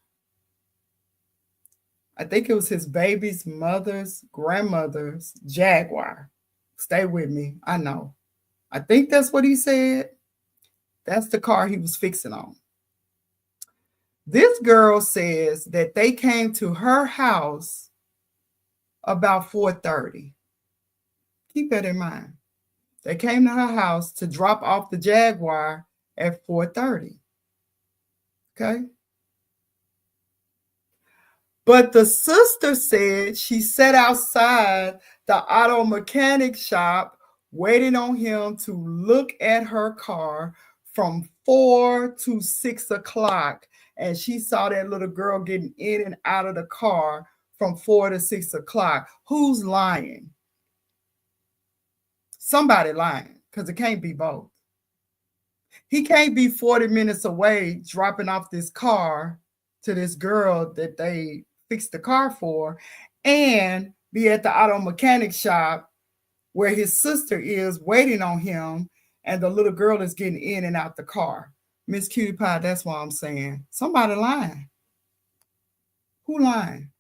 I think it was his baby's mother's grandmother's Jaguar. Stay with me. I know. I think that's what he said. That's the car he was fixing on. This girl says that they came to her house about 4:30. Keep that in mind. They came to her house to drop off the Jaguar at 4:30. Okay? But the sister said she sat outside the auto mechanic shop waiting on him to look at her car from 4 to 6 o'clock. And she saw that little girl getting in and out of the car from 4 to 6 o'clock. Who's lying? Somebody lying, because it can't be both. He can't be 40 minutes away dropping off this car to this girl that they fixed the car for and be at the auto mechanic shop where his sister is waiting on him and the little girl is getting in and out the car. Miss Cutie Pie, that's why I'm saying somebody lying. Who lying?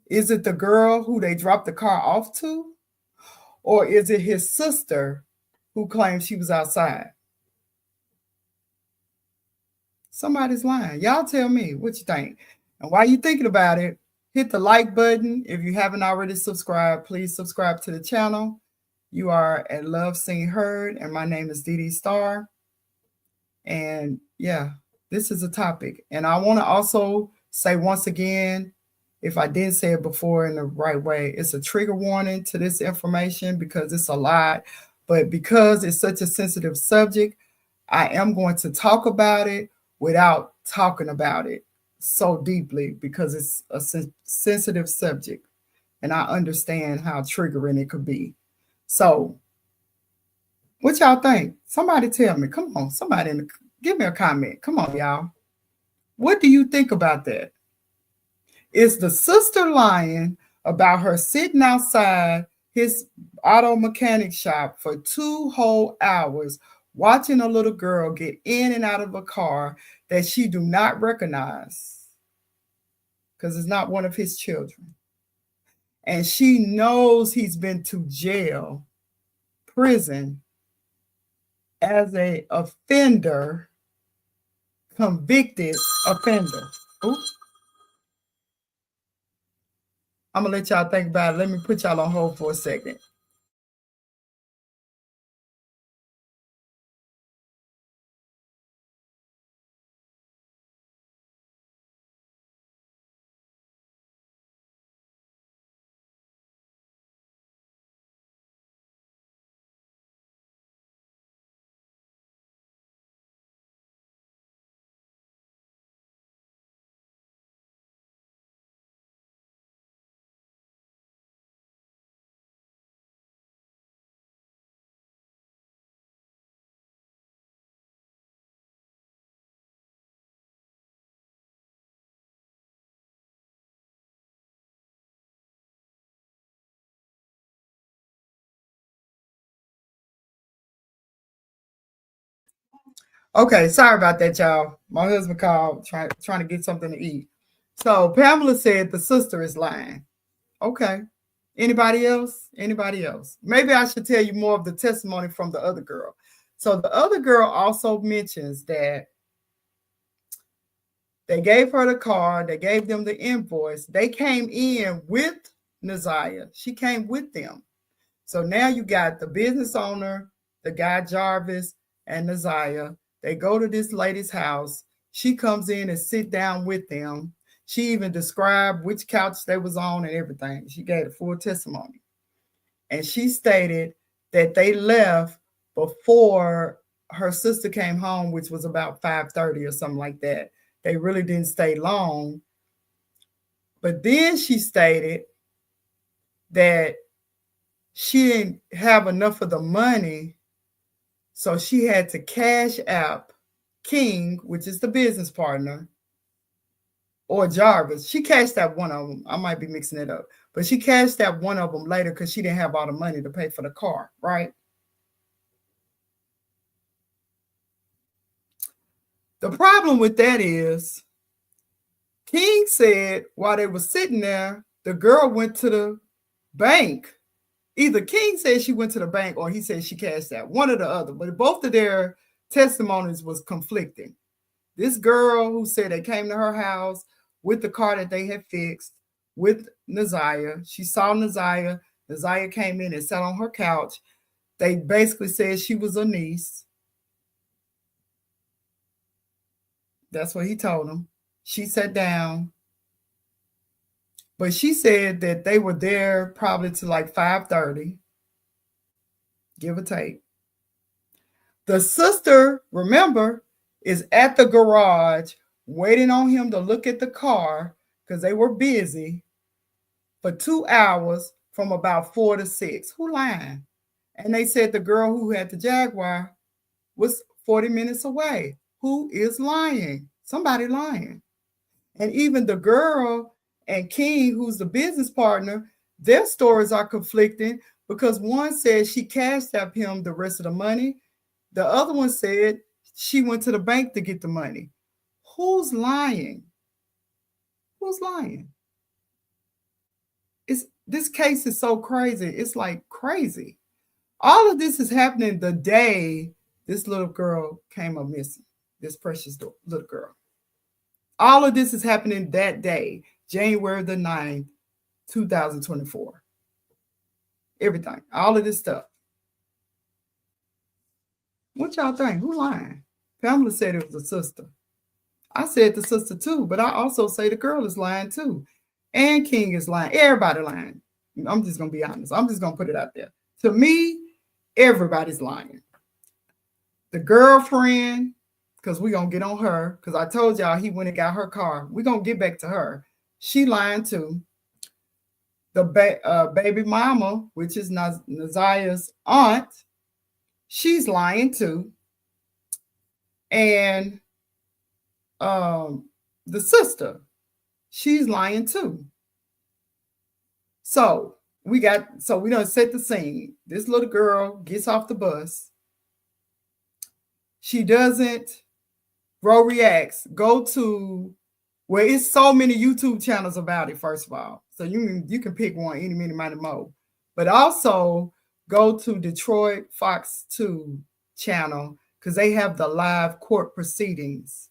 Is it the girl who they dropped the car off to? Or is it his sister who claims she was outside? Somebody's lying. Y'all tell me what you think. And while you're thinking about it, hit the like button. If you haven't already subscribed, please subscribe to the channel. You are at Love Seen Heard, and my name is Dee Star. And yeah, this is a topic. And I want to also say once again, if I didn't say it before in the right way, it's a trigger warning to this information because it's a lot. But because it's such a sensitive subject, I am going to talk about it without talking about it so deeply because it's a sensitive subject. And I understand how triggering it could be. So what y'all think? Somebody tell me. Come on, somebody give me a comment. Come on, y'all. What do you think about that? Is the sister lying about her sitting outside his auto mechanic shop for 2 whole hours watching a little girl get in and out of a car that she do not recognize? because it's not one of his children. And she knows he's been to jail, prison, as a offender, convicted offender. Oops. I'm gonna let y'all think about it. Let me put y'all on hold for a second. Okay, sorry about that, y'all. My husband called trying to get something to eat. So Pamela said the sister is lying. Okay. Anybody else? Anybody else? Maybe I should tell you more of the testimony from the other girl. So the other girl also mentions that they gave her the card, they gave them the invoice. They came in with Naziah. She came with them. So now you got the business owner, the guy Jarvis, and Naziah. They go to this lady's house. She comes in and sit down with them. She even described which couch they was on and everything. She gave a full testimony. And she stated that they left before her sister came home, which was about 5:30 or something like that. They really didn't stay long. But then she stated that she didn't have enough of the money, so she had to cash out King, which is the business partner, or Jarvis. She cashed out one of them. I might be mixing it up, but she cashed out one of them later because she didn't have all the money to pay for the car, right? The problem with that is King said while they were sitting there, the girl went to the bank. Either King said she went to the bank or he said she cashed out, one or the other. But both of their testimonies was conflicting. This girl who said they came to her house with the car that they had fixed with Naziah. She saw Naziah. Naziah came in and sat on her couch. They basically said she was a niece. That's what he told them. She sat down. But she said that they were there probably to like 5:30, give or take. The sister, remember, is at the garage waiting on him to look at the car because they were busy for 2 hours from about 4 to 6. Who lying? And they said the girl who had the Jaguar was 40 minutes away. Who is lying? Somebody lying. And even the girl and King, who's the business partner, their stories are conflicting because one said she cashed out him the rest of the money. The other one said she went to the bank to get the money. Who's lying? Who's lying? This case is so crazy. It's like crazy. All of this is happening the day this little girl came up missing, this precious little girl. All of this is happening that day, January the 9th, 2024. Everything, all of this stuff. What y'all think? Who lying? Pamela said it was the sister. I said the sister too, but I also say the girl is lying too. And King is lying. Everybody lying. I'm just going to be honest. I'm just going to put it out there. To me, everybody's lying. The girlfriend, because we're going to get on her, because I told y'all he went and got her car. We're going to get back to her. She lying too. The baby mama, which is Naziah's aunt, she's lying too. And the sister, she's lying too. So we done set the scene. This little girl gets off the bus. She doesn't, Ro reacts, go to Well, it's so many YouTube channels about it, first of all. So you can pick one, any, many, mighty, mo. But also go to Detroit Fox 2 channel because they have the live court proceedings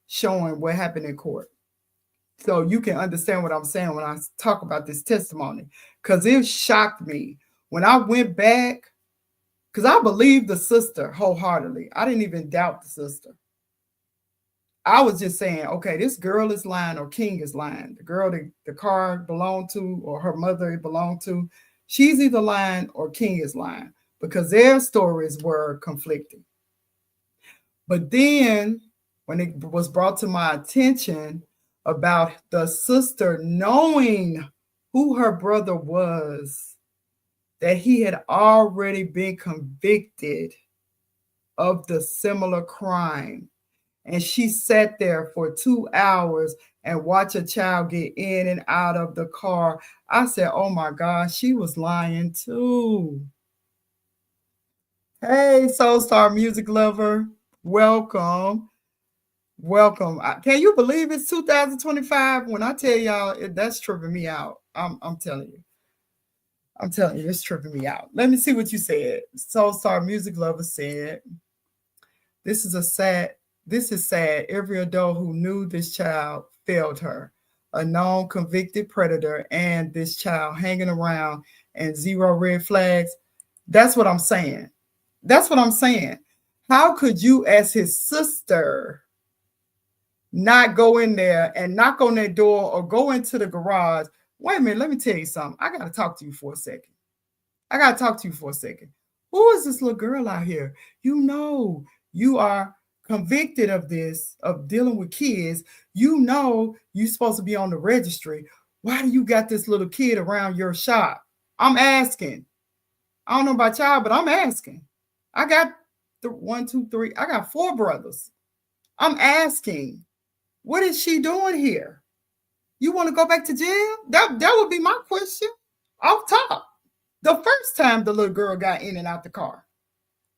showing what happened in court. So you can understand what I'm saying when I talk about this testimony. Because it shocked me. When I went back, because I believed the sister wholeheartedly. I didn't even doubt the sister. I was just saying, okay, this girl is lying or King is lying. The girl that the car belonged to or her mother belonged to, she's either lying or King is lying because their stories were conflicting. But then when it was brought to my attention about the sister knowing who her brother was, that he had already been convicted of the similar crime. And she sat there for 2 hours and watched a child get in and out of the car. I said, oh my God, she was lying too. Hey, Soul Star music lover, welcome. Welcome. Can you believe it's 2025? When I tell y'all, that's tripping me out. I'm telling you. I'm telling you, it's tripping me out. Let me see what you said. Soul Star music lover said, this is sad. Every adult who knew this child failed her. A known convicted predator and this child hanging around and zero red flags. That's what I'm saying. That's what I'm saying. How could you, as his sister, not go in there and knock on that door or go into the garage? Wait a minute, let me tell you something. I got to talk to you for a second. Who is this little girl out here? You know, you are convicted of this, of dealing with kids. You know, you're supposed to be on the registry. Why do you got this little kid around your shop? I'm asking. I don't know about y'all, but I'm asking. I got one, two, three. I got 4 brothers. I'm asking, what is she doing here? You want to go back to jail? That would be my question off top. The first time the little girl got in and out the car,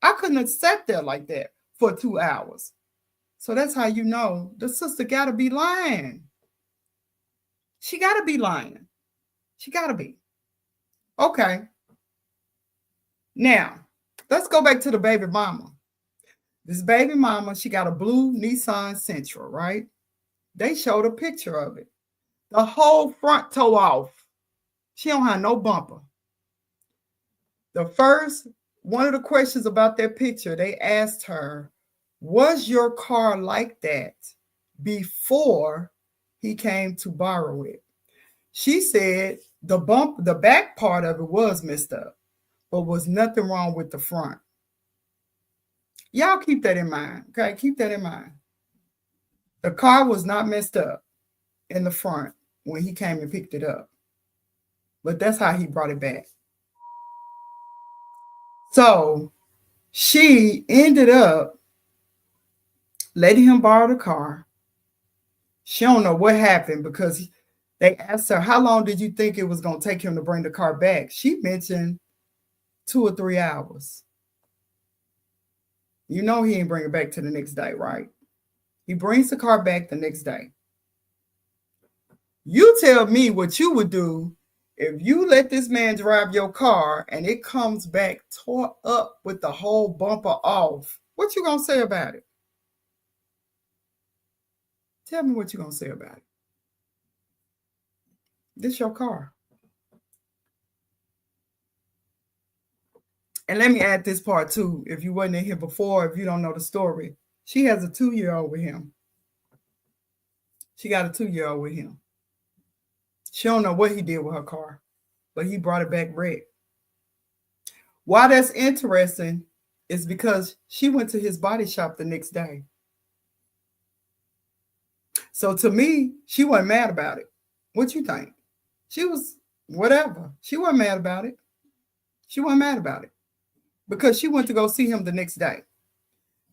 I couldn't have sat there like that for 2 hours. So that's how you know the sister got to be lying. She got to be lying. She got to be. Okay. Now, let's go back to the baby mama. This baby mama, she got a blue Nissan Sentra, right? They showed a picture of it. The whole front toe off. She don't have no bumper. One of the questions about that picture, they asked her, was your car like that before he came to borrow it? She said the back part of it was messed up, but was nothing wrong with the front. Y'all keep that in mind, okay? Keep that in mind. The car was not messed up in the front when he came and picked it up, but that's how he brought it back. So she ended up letting him borrow the car. She don't know what happened because they asked her, how long did you think it was going to take him to bring the car back? She mentioned 2 or 3 hours. You know he ain't bring it back to the next day, right? He brings the car back the next day. You tell me what you would do if you let this man drive your car and it comes back tore up with the whole bumper off. What you gonna say about it? Tell me what you gonna say about it. This your car. And let me add this part too. If you wasn't in here before, if you don't know the story, she has a 2-year-old with him. She got a 2-year-old with him. She don't know what he did with her car, but he brought it back wrecked. Why that's interesting is because she went to his body shop the next day. So to me, she wasn't mad about it. What you think? She was whatever. She wasn't mad about it. She wasn't mad about it because she went to go see him the next day.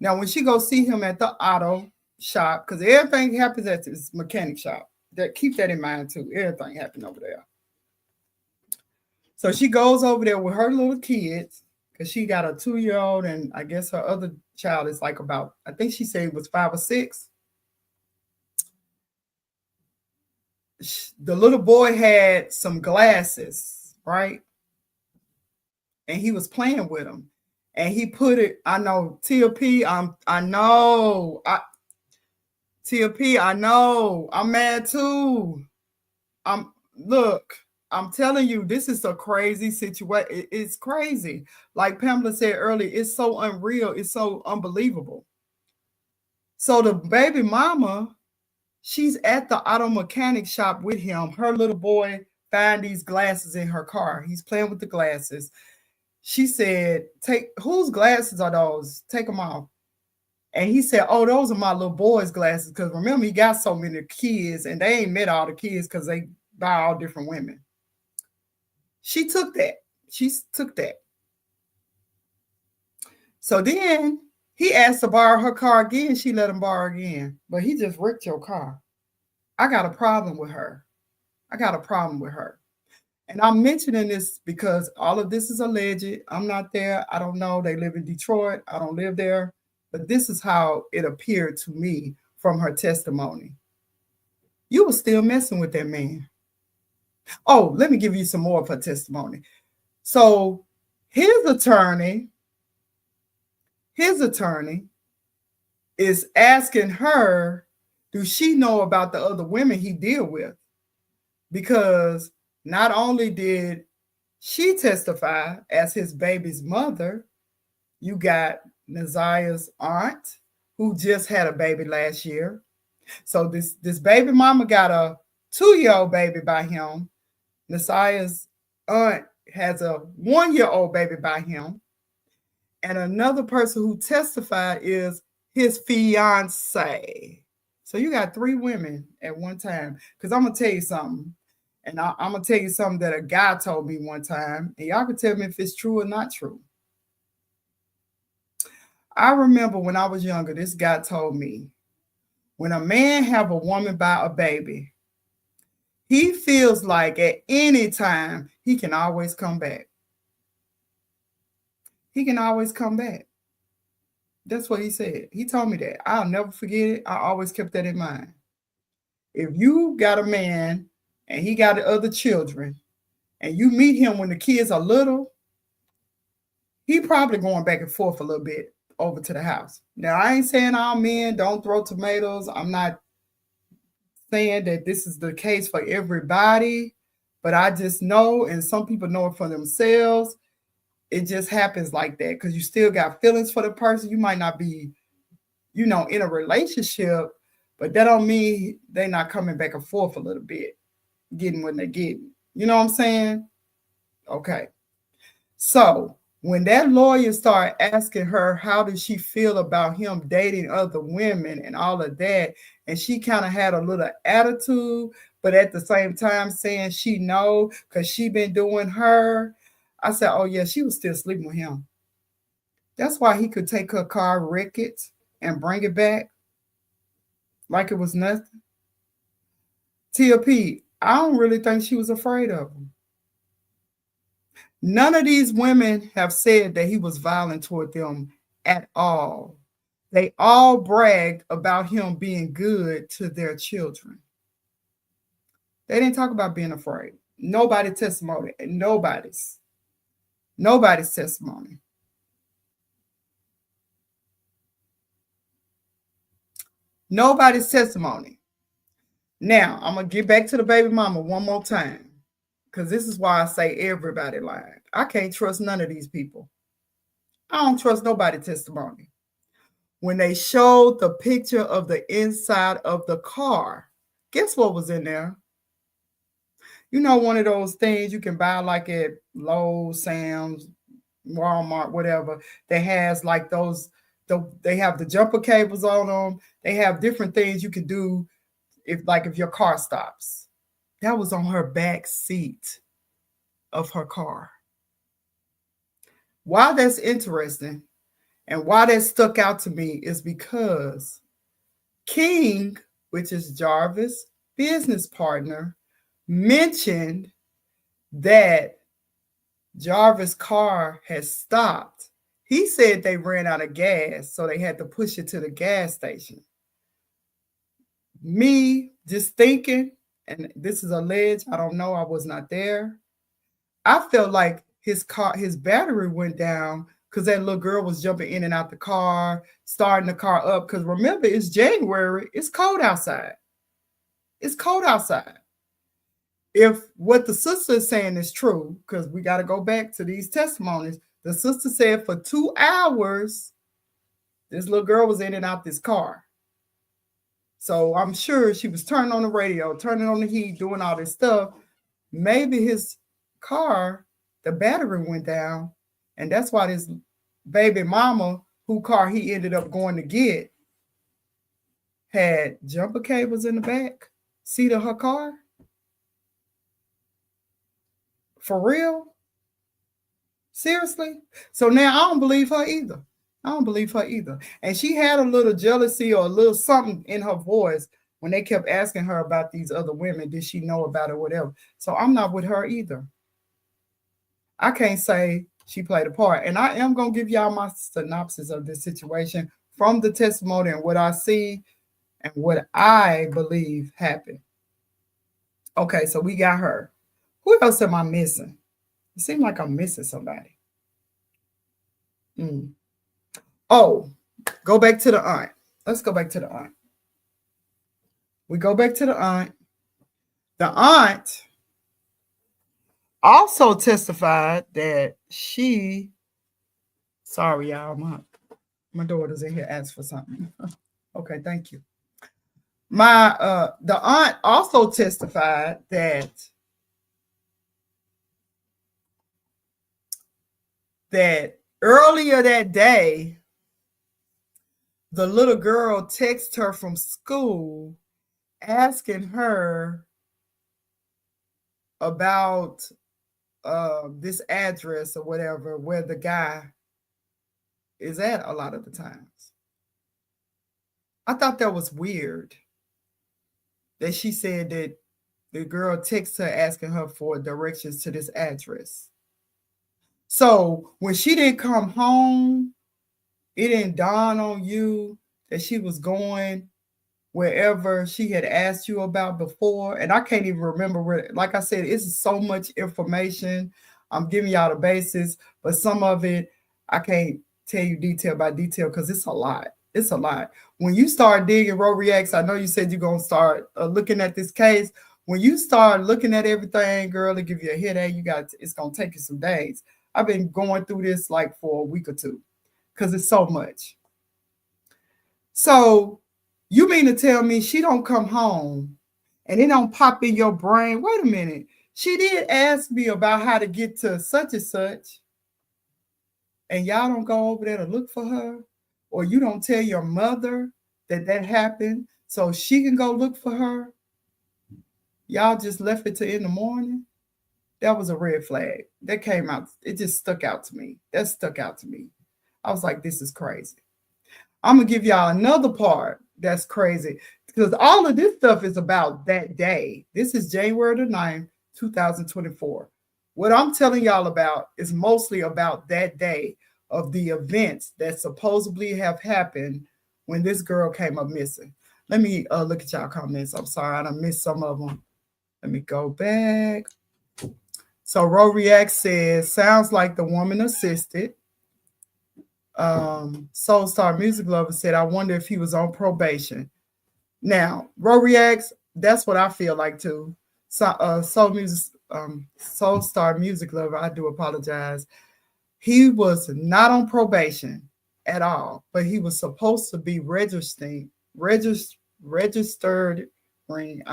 Now, when she goes see him at the auto shop, because everything happens at this mechanic shop, keep that in mind too. Everything happened over there. So she goes over there with her little kids because she got a 2-year-old, and I guess her other child is like about, I think she said it was 5 or 6. the little boy had some glasses, right? And he was playing with them. And he put it, I know, TLP, I know. TLP, I know. I'm mad too. Look, I'm telling you, this is a crazy situation. It's crazy. Like Pamela said earlier, it's so unreal. It's so unbelievable. So the baby mama, she's at the auto mechanic shop with him. Her little boy find these glasses in her car. He's playing with the glasses. She said, "Take whose glasses are those? Take them off." And he said, "Oh, those are my little boy's glasses." Because remember, he got so many kids, and they ain't met all the kids because they by all different women. She took that. She took that. So then he asked to borrow her car again. She let him borrow again. But he just wrecked your car. I got a problem with her. I got a problem with her. And I'm mentioning this because all of this is alleged. I'm not there. I don't know. They live in Detroit. I don't live there. But this is how it appeared to me from her testimony. You were still messing with that man. Oh, let me give you some more of her testimony. So his attorney is asking her, do she know about the other women he deal with? Because not only did she testify as his baby's mother, you got Naziah's aunt, who just had a baby last year. So this baby mama got a 2-year-old baby by him. Naziah's aunt has a 1-year-old baby by him. And another person who testified is his fiance. So you got 3 women at one time. Because I'm going to tell you something. And I'm going to tell you something that a guy told me one time. And y'all can tell me if it's true or not true. I remember when I was younger, this guy told me, when a man have a woman by a baby, he feels like at any time he can always come back. He can always come back. That's what he said. He told me that. I'll never forget it. I always kept that in mind. If you got a man and he got other children and you meet him when the kids are little, he probably going back and forth a little bit over to the house. Now, I ain't saying all men don't throw tomatoes. I'm not saying that this is the case for everybody, but I just know, and some people know it for themselves, it just happens like that because you still got feelings for the person. You might not be, in a relationship, but that don't mean they're not coming back and forth a little bit, getting what they're getting. You know what I'm saying? Okay. So when that lawyer started asking her how did she feel about him dating other women and all of that, and she kind of had a little attitude, but at the same time saying she know because she been doing her, I said, oh yeah, she was still sleeping with him. That's why he could take her car, wreck it, and bring it back like it was nothing. TLP, I don't really think she was afraid of him. None of these women have said that he was violent toward them at all. They all bragged about him being good to their children. They didn't talk about being afraid. Nobody's testimony. Nobody's testimony. Nobody's testimony. Now, I'm going to get back to the baby mama one more time. Because this is why I say everybody lying. I can't trust none of these people. I don't trust nobody's testimony. When they showed the picture of the inside of the car, guess what was in there? One of those things you can buy like at Lowe's, Sam's, Walmart, whatever, that has like they have the jumper cables on them. They have different things you can do if your car stops. That was on her back seat of her car. Why that's interesting and why that stuck out to me is because King, which is Jarvis' business partner, mentioned that Jarvis' car had stopped. He said they ran out of gas, so they had to push it to the gas station. Me just thinking, and this is alleged, I don't know, I was not there. I felt like his battery went down because that little girl was jumping in and out the car, starting the car up. Because remember, it's January, it's cold outside. It's cold outside. If what the sister is saying is true, because we got to go back to these testimonies, the sister said for 2 hours, this little girl was in and out this car. So I'm sure she was turning on the radio, turning on the heat, doing all this stuff. Maybe his car, the battery went down, and that's why this baby mama, who car he ended up going to get, had jumper cables in the back seat of her car. For real? Seriously? So now I don't believe her either. I don't believe her either. And she had a little jealousy or a little something in her voice when they kept asking her about these other women. Did she know about it or whatever? So I'm not with her either. I can't say she played a part. And I am going to give y'all my synopsis of this situation from the testimony and what I see and what I believe happened. Okay, so we got her. Who else am I missing? It seems like I'm missing somebody. Oh, go back to the aunt. Let's go back to the aunt. We go back to the aunt. The aunt also testified that she, sorry, y'all, my daughter's in here asked for something. Okay, thank you. The aunt also testified that earlier that day, the little girl texted her from school asking her about this address or whatever where the guy is at a lot of the times. I thought that was weird that she said that the girl texted her asking her for directions to this address. So when she didn't come home, it didn't dawn on you that she was going wherever she had asked you about before. And I can't even remember where, like I said, it's so much information. I'm giving y'all the basis, but some of it I can't tell you detail by detail because it's a lot. It's a lot. When you start digging Roe Reacts, I know you said you're going to start looking at this case. When you start looking at everything, girl, it give you a headache. It's going to take you some days. I've been going through this like for a week or two because it's so much. So you mean to tell me she don't come home and it don't pop in your brain? Wait a minute. She did ask me about how to get to such and such. And y'all don't go over there to look for her? Or you don't tell your mother that happened so she can go look for her? Y'all just left it to in the morning? That was a red flag. That came out. It just stuck out to me. That stuck out to me. I was like, this is crazy. I'm going to give y'all another part that's crazy because all of this stuff is about that day. This is January the 9th, 2024. What I'm telling y'all about is mostly about that day of the events that supposedly have happened when this girl came up missing. Let me look at y'all comments. I'm sorry, I done missed some of them. Let me go back. So Roe React says, sounds like the woman assisted. Soul Star Music Lover said, I wonder if he was on probation. Now, Roe Reacts, that's what I feel like too. So, Soul Star Music Lover, I do apologize. He was not on probation at all, but he was supposed to be registered. I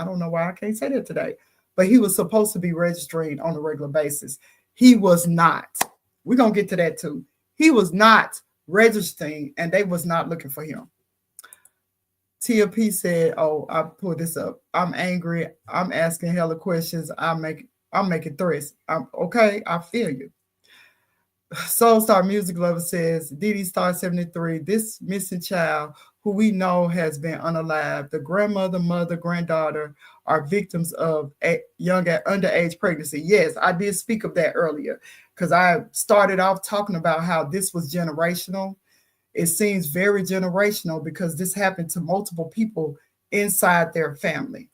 don't know why I can't say that today, but he was supposed to be registering on a regular basis. He was not. We're going to get to that too. He was not registering and they was not looking for him. Tia P said, oh, I pulled this up. I'm angry. I'm asking hella questions. I'm making threats. Okay, I feel you. Soul Star Music Lover says, Dee Star 73, this missing child who we know has been unalived, the grandmother, mother, granddaughter are victims of underage pregnancy. Yes, I did speak of that earlier because I started off talking about how this was generational. It seems very generational because this happened to multiple people inside their family.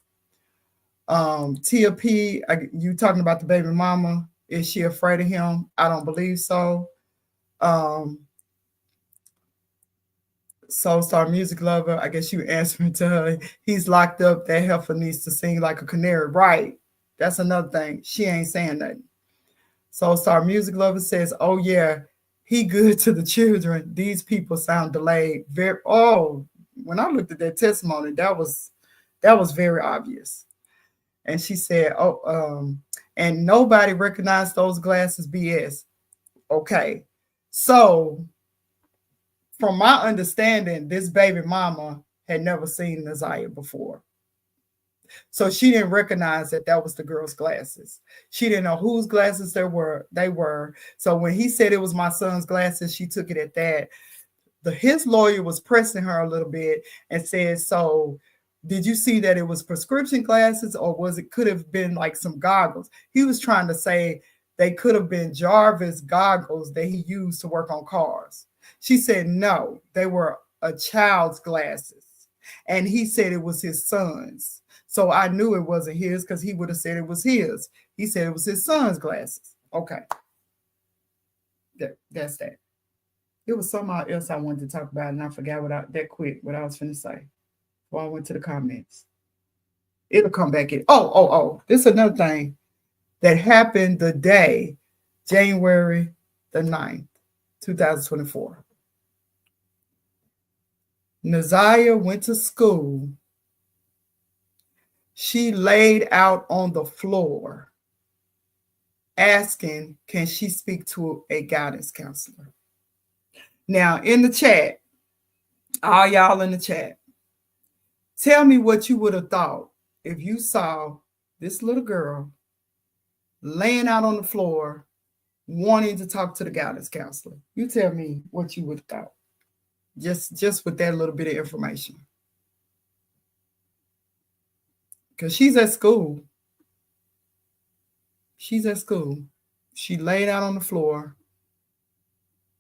Tia P, you talking about the baby mama? Is she afraid of him? I don't believe so. Um, Soul Star Music Lover, I guess you answering to her. He's locked up. That heifer needs to sing like a canary. Right. That's another thing. She ain't saying nothing. Soul Star Music Lover says, oh yeah, he good to the children. These people sound delayed. Very when I looked at that testimony, that was very obvious. And she said, and nobody recognized those glasses BS. Okay. So from my understanding, this baby mama had never seen Naziah before. So she didn't recognize that that was the girl's glasses. She didn't know whose glasses they were. So when he said it was my son's glasses, she took it at that. His lawyer was pressing her a little bit and said, so did you see that it was prescription glasses, or could have been like some goggles? He was trying to say they could have been Jarvis goggles that he used to work on cars. She said, no, they were a child's glasses. And he said it was his son's. So I knew it wasn't his because he would have said it was his. He said it was his son's glasses. Okay. That's that. It was something else I wanted to talk about, and I forgot what I was finna say. Well, I went to the comments. It'll come back in. Oh. This is another thing that happened the day, January the 9th, 2024. Naziah went to school. She laid out on the floor asking, can she speak to a guidance counselor? Now, in the chat, all y'all in the chat, tell me what you would have thought if you saw this little girl laying out on the floor wanting to talk to the guidance counselor. You tell me what you would have thought. Just with that little bit of information. Because she's at school. She's at school. She laid out on the floor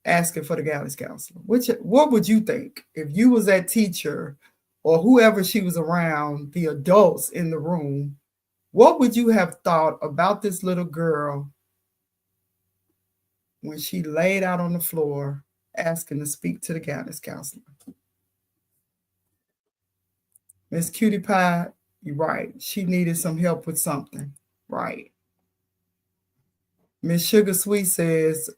asking for the guidance counselor. What would you think if you was that teacher or whoever she was around, the adults in the room? What would you have thought about this little girl when she laid out on the floor asking to speak to the guidance counselor? Miss Cutie Pie, you're right. She needed some help with something. Right. Miss Sugar Sweet says,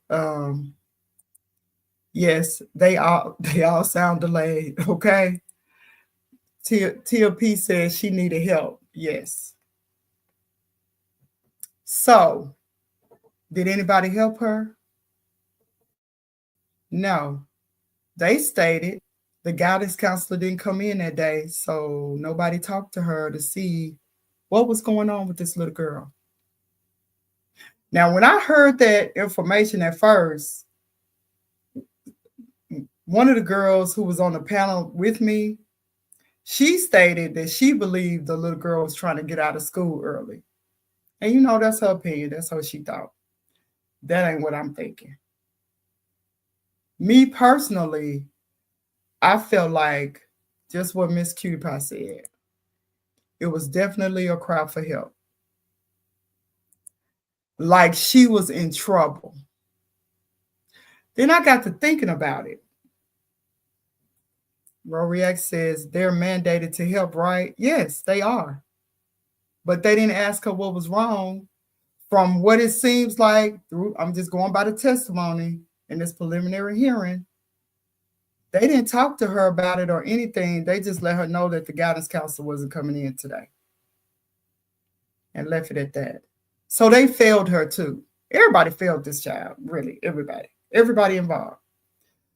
yes, they all sound delayed. Okay. Tia P says she needed help. Yes. So, did anybody help her? No. They stated the guidance counselor didn't come in that day, so nobody talked to her to see what was going on with this little girl. Now, when I heard that information at first, one of the girls who was on the panel with me, she stated that she believed the little girl was trying to get out of school early. And you know, that's her opinion. That's what she thought. That ain't what I'm thinking. Me personally, I felt like just what Miss Cutie Pie said. It was definitely a cry for help. Like she was in trouble. Then I got to thinking about it. Roriak says they're mandated to help, right? Yes, they are. But they didn't ask her what was wrong. From what it seems like, I'm just going by the testimony in this preliminary hearing, they didn't talk to her about it or anything. They just let her know that the guidance counselor wasn't coming in today and left it at that. So they failed her too. Everybody failed this child, really, everybody involved.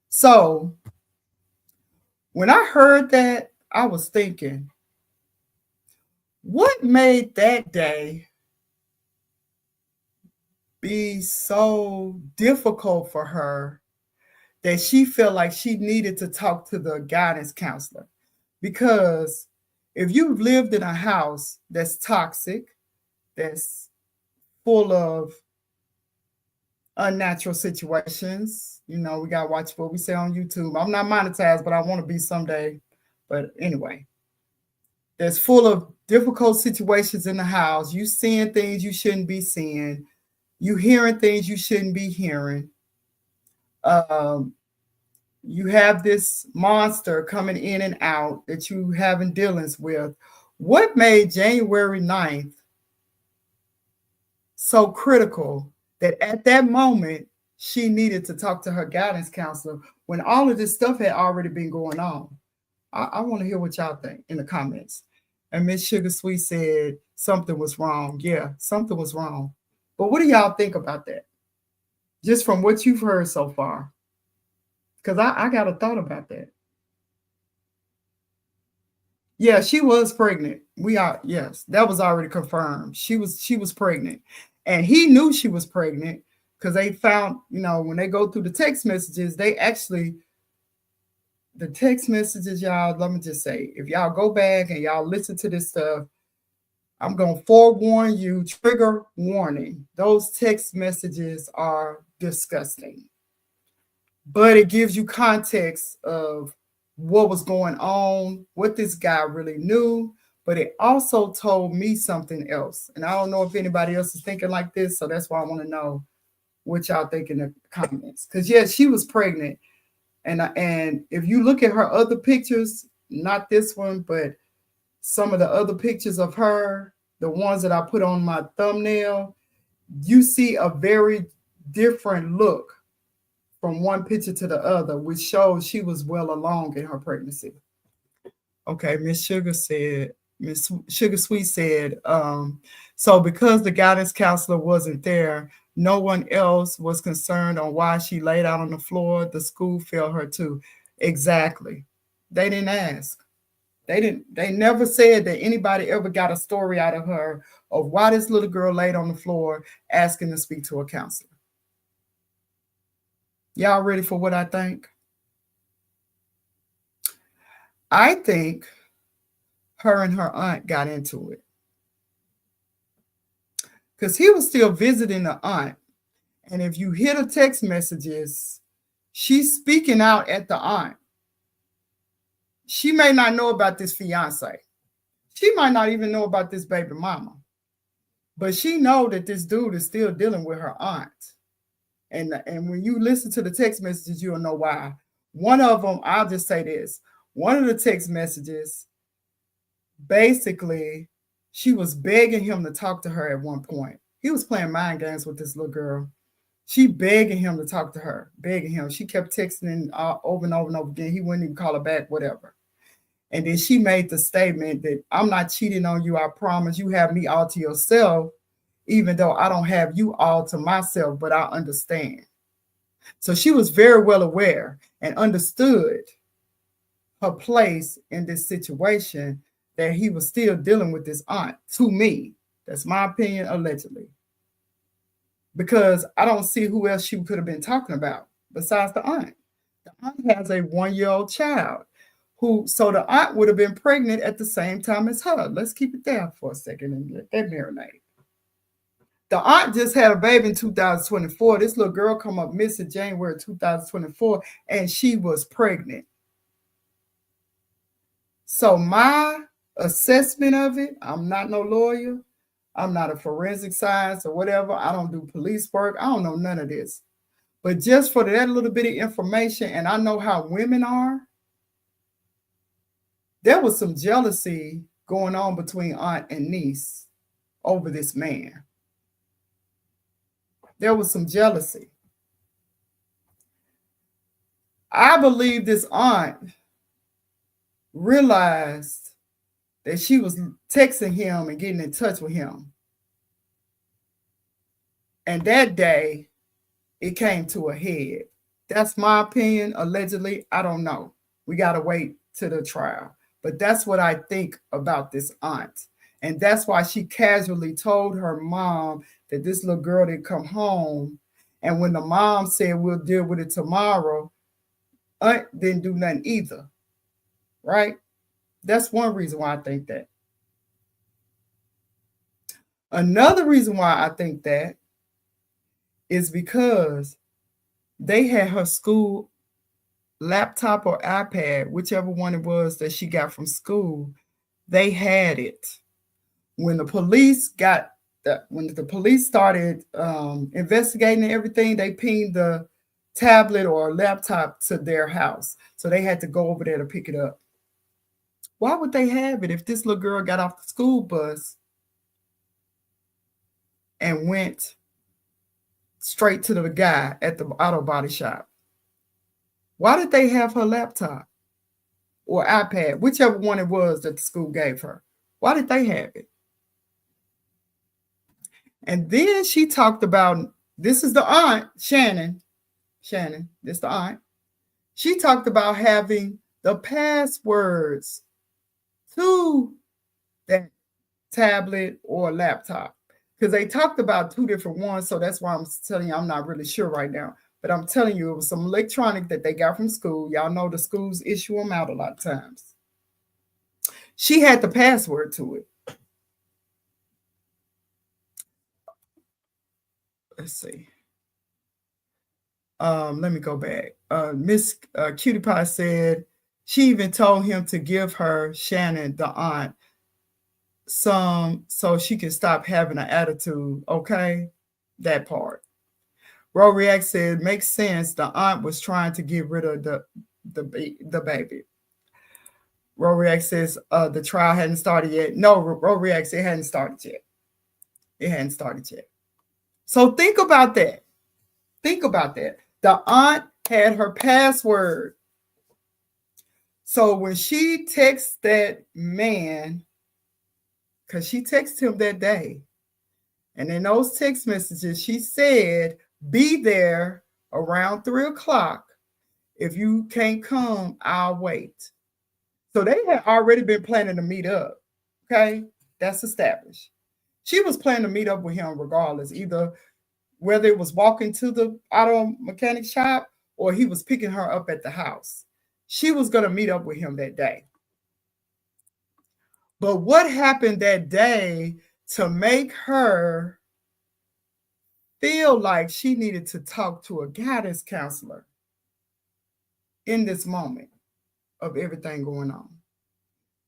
So when I heard that, I was thinking, what made that day be so difficult for her that she felt like she needed to talk to the guidance counselor? Because if you've lived in a house that's toxic, that's full of unnatural situations, you know, we got to watch what we say on YouTube. I'm not monetized, but I want to be someday. But anyway, that's full of difficult situations in the house. You seeing things you shouldn't be seeing. You hearing things you shouldn't be hearing. Um, you have this monster coming in and out that you having dealings with. What made January 9th so critical that at that moment she needed to talk to her guidance counselor when all of this stuff had already been going on? I want to hear what y'all think in the comments. And Miss Sugar Sweet said something was wrong. Yeah, something was wrong. But what do y'all think about that? Just from what you've heard so far. Because I got a thought about that. Yeah, she was pregnant. Yes, that was already confirmed. She was pregnant. And he knew she was pregnant because they found, when they go through the text messages, the text messages, y'all, let me just say, if y'all go back and y'all listen to this stuff, I'm going to forewarn you, trigger warning. Those text messages are disgusting. But it gives you context of what was going on, what this guy really knew. But it also told me something else. And I don't know if anybody else is thinking like this. So that's why I want to know what y'all think in the comments. Because, yes, she was pregnant. And if you look at her other pictures, not this one, but some of the other pictures of her, the ones that I put on my thumbnail, you see a very different look from one picture to the other, which shows she was well along in her pregnancy. Okay, Miss Sugar Sweet said, so because the guidance counselor wasn't there, no one else was concerned on why she laid out on the floor. The school failed her too. Exactly. They didn't ask. They never said that anybody ever got a story out of her of why this little girl laid on the floor asking to speak to a counselor. Y'all ready for what I think? I think her and her aunt got into it. Because he was still visiting the aunt. And if you hear the text messages, she's speaking out at the aunt. She may not know about this fiance. She might not even know about this baby mama. But she know that this dude is still dealing with her aunt. And when you listen to the text messages, you'll know why. One of them, I'll just say this. One of the text messages, basically, she was begging him to talk to her at one point. He was playing mind games with this little girl. She begging him to talk to her, begging him. She kept texting over and over and over again. He wouldn't even call her back, whatever. And then she made the statement that I'm not cheating on you. I promise you have me all to yourself, even though I don't have you all to myself, but I understand. So she was very well aware and understood her place in this situation, that he was still dealing with this aunt. To me, that's my opinion, allegedly. Because I don't see who else she could have been talking about besides the aunt. The aunt has a 1-year-old child so the aunt would have been pregnant at the same time as her. Let's keep it there for a second and let that marinate. The aunt just had a baby in 2024. This little girl come up missing January 2024, and she was pregnant. So my assessment of it, I'm not no lawyer. I'm not a forensic science or whatever. I don't do police work. I don't know none of this. But just for that little bit of information, and I know how women are, there was some jealousy going on between aunt and niece over this man. There was some jealousy. I believe this aunt realized that she was texting him and getting in touch with him. And that day, it came to a head. That's my opinion, allegedly. I don't know. We got to wait to the trial. But that's what I think about this aunt. And that's why she casually told her mom that this little girl didn't come home. And when the mom said, we'll deal with it tomorrow, aunt didn't do nothing either. Right? That's one reason why I think that. Another reason why I think that is because they had her school laptop or iPad, whichever one it was that she got from school. They had it. When the police started investigating everything, they pinged the tablet or laptop to their house. So they had to go over there to pick it up. Why would they have it if this little girl got off the school bus and went straight to the guy at the auto body shop? Why did they have her laptop or iPad, whichever one it was that the school gave her? Why did they have it? And then she talked about, this is the aunt, Shannon, this is the aunt. She talked about having the passwords to that tablet or laptop, because they talked about two different ones. So that's why I'm telling you, I'm not really sure right now. But I'm telling you, it was some electronic that they got from school. Y'all know the schools issue them out a lot of times. She had the password to it. Let's see. Let me go back. Miss Cutie Pie said she even told him to give her, Shannon, the aunt, some so she can stop having an attitude. Okay, that part. Ro React said makes sense. The aunt was trying to get rid of the baby. Ro React says the trial hadn't started yet. No, Ro React said it hadn't started yet. It hadn't started yet. So think about that. Think about that. The aunt had her password. So when she texts that man, because she texted him that day, and in those text messages, she said, be there around 3 o'clock. If you can't come, I'll wait. So they had already been planning to meet up. Okay, that's established. She was planning to meet up with him regardless, either whether it was walking to the auto mechanic shop or he was picking her up at the house. She was going to meet up with him that day. But what happened that day to make her feel like she needed to talk to a guidance counselor in this moment of everything going on?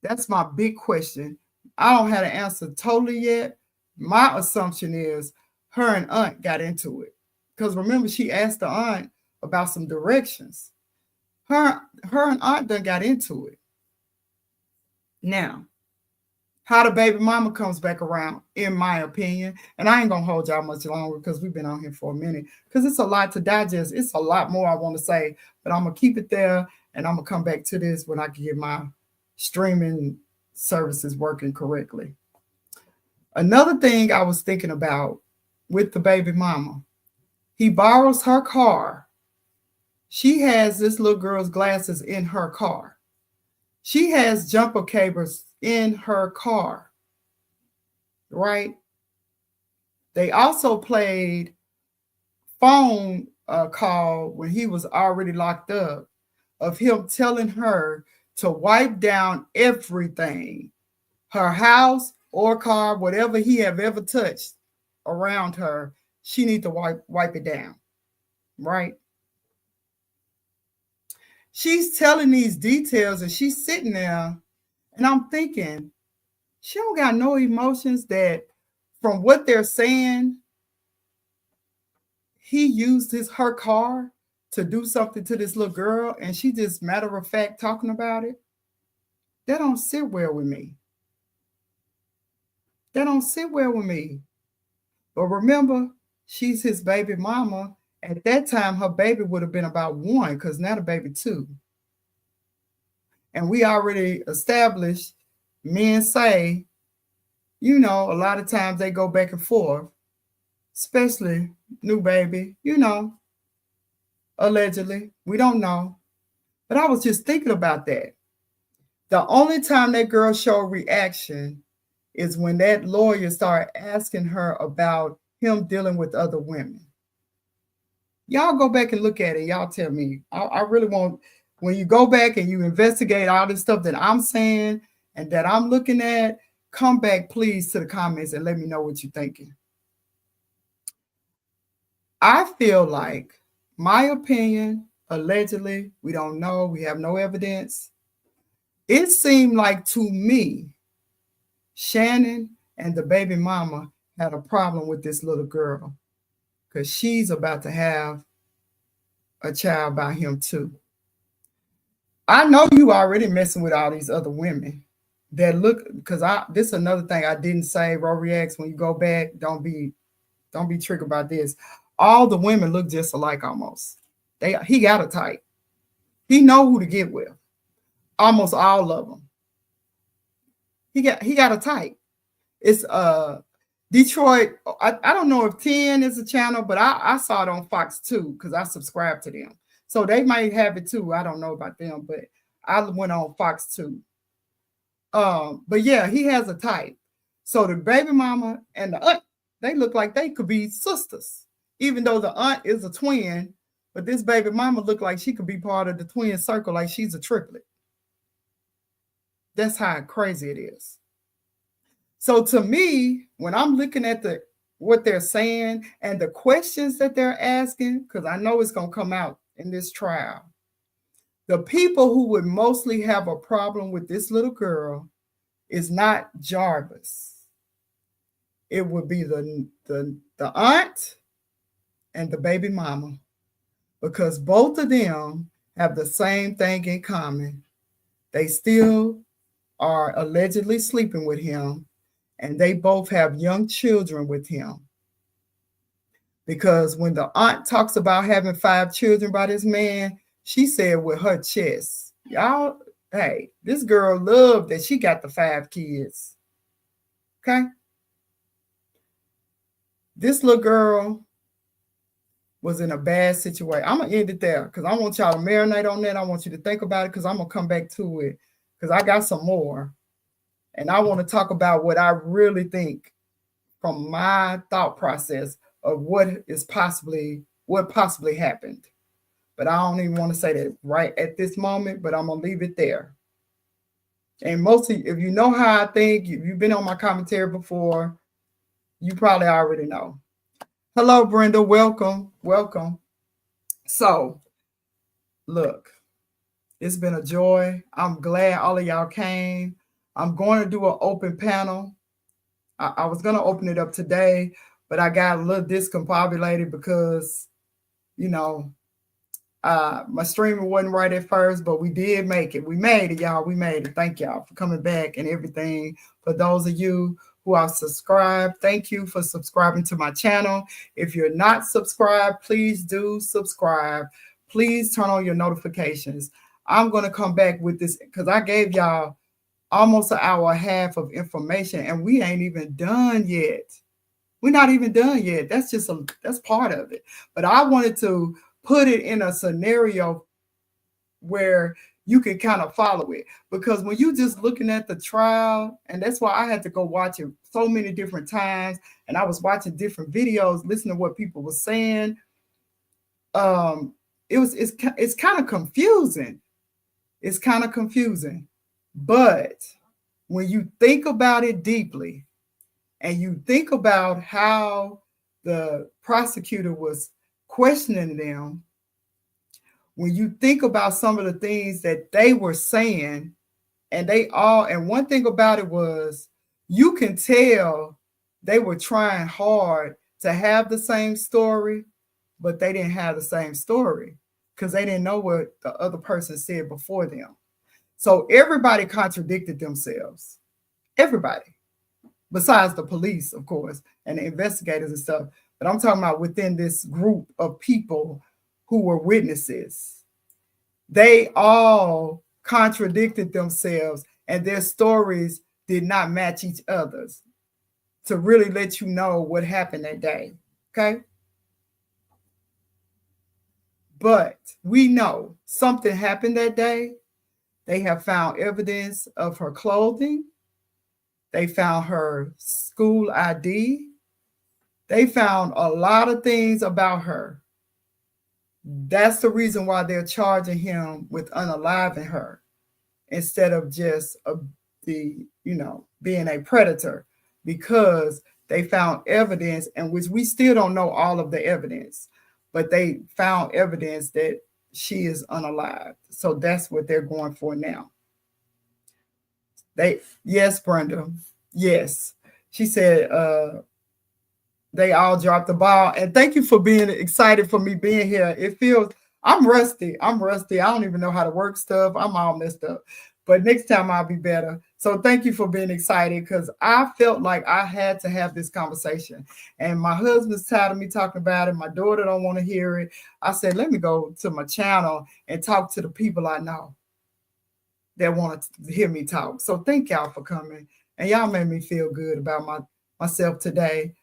That's my big question. I don't have an answer totally yet. My assumption is her and aunt got into it. Because remember, she asked the aunt about some directions. Her and aunt done got into it. Now, how the baby mama comes back around, in my opinion, and I ain't going to hold y'all much longer because we've been on here for a minute, because it's a lot to digest. It's a lot more I want to say, but I'm going to keep it there, and I'm going to come back to this when I can get my streaming services working correctly. Another thing I was thinking about with the baby mama, he borrows her car. She has this little girl's glasses in her car. She has jumper cables in her car, right? They also played phone call when he was already locked up of him telling her to wipe down everything, her house or car, whatever he have ever touched around her, she need to wipe it down, right? She's telling these details and she's sitting there, and I'm thinking, she don't got no emotions that from what they're saying, he used her car to do something to this little girl, and she just matter of fact talking about it. That don't sit well with me. That don't sit well with me. But remember, she's his baby mama. At that time, her baby would have been about 1, because now the baby 2. And we already established, men say, you know, a lot of times they go back and forth, especially new baby, you know, allegedly. We don't know. But I was just thinking about that. The only time that girl showed reaction is when that lawyer started asking her about him dealing with other women. Y'all go back and look at it. Y'all tell me. I really want, when you go back and you investigate all this stuff that I'm saying and that I'm looking at, come back, please, to the comments and let me know what you're thinking. I feel like, my opinion, allegedly, we don't know, we have no evidence. It seemed like to me Shannon and the baby mama had a problem with this little girl because she's about to have a child by him too. I know you already messing with all these other women that look, because this is another thing I didn't say. Raw reacts, when you go back, don't be triggered about this. All the women look just alike almost. He got a type. He know who to get with. Almost all of them. He got a type. It's Detroit. I don't know if 10 is a channel, but I saw it on Fox 2 because I subscribe to them. So they might have it too. I don't know about them, but I went on Fox 2. But yeah, he has a type. So the baby mama and the aunt, they look like they could be sisters, even though the aunt is a twin. But this baby mama look like she could be part of the twin circle, like she's a triplet. That's how crazy it is. So to me, when I'm looking at what they're saying and the questions that they're asking, because I know it's going to come out in this trial, the people who would mostly have a problem with this little girl is not Jarvis. It would be the aunt and the baby mama, because both of them have the same thing in common. They still are allegedly sleeping with him, and they both have young children with him. Because when the aunt talks about having 5 children by this man, she said with her chest, y'all, hey, this girl loved that she got the 5 kids. Okay? This little girl was in a bad situation. I'm going to end it there because I want y'all to marinate on that. I want you to think about it because I'm going to come back to it because I got some more. And I want to talk about what I really think from my thought process of what possibly happened. But I don't even want to say that right at this moment, but I'm going to leave it there. And mostly, if you know how I think, if you've been on my commentary before, you probably already know. Hello, Brenda. Welcome. Welcome. So, look, it's been a joy. I'm glad all of y'all came. I'm going to do an open panel. I was going to open it up today, but I got a little discombobulated because, you know, my streaming wasn't right at first, but we did make it. We made it, y'all. We made it. Thank y'all for coming back and everything. For those of you who are subscribed, thank you for subscribing to my channel. If you're not subscribed, please do subscribe. Please turn on your notifications. I'm going to come back with this because I gave y'all almost an hour and a half of information, and we ain't even done yet. We're not even done yet. That's part of it. But I wanted to put it in a scenario where you can kind of follow it. Because when you just looking at the trial, and that's why I had to go watch it so many different times, and I was watching different videos, listening to what people were saying. It's kind of confusing. It's kind of confusing. But when you think about it deeply, and you think about how the prosecutor was questioning them, when you think about some of the things that they were saying, and one thing about it was, you can tell they were trying hard to have the same story, but they didn't have the same story because they didn't know what the other person said before them. So everybody contradicted themselves. Everybody. Besides the police, of course, and the investigators and stuff. But I'm talking about within this group of people who were witnesses. They all contradicted themselves, and their stories did not match each other's to really let you know what happened that day. Okay? But we know something happened that day. They have found evidence of her clothing. They found her school ID. They found a lot of things about her. That's the reason why they're charging him with unaliving her instead of just being a predator, because they found evidence, and which we still don't know all of the evidence, but they found evidence that she is unalived. So that's what they're going for now. Yes, Brenda. Yes. She said they all dropped the ball. And thank you for being excited for me being here. It feels I'm rusty. I'm rusty. I don't even know how to work stuff. I'm all messed up. But next time I'll be better. So thank you for being excited because I felt like I had to have this conversation. And my husband's tired of me talking about it. My daughter don't want to hear it. I said, let me go to my channel and talk to the people I know that want to hear me talk. So thank y'all for coming. And y'all made me feel good about myself today.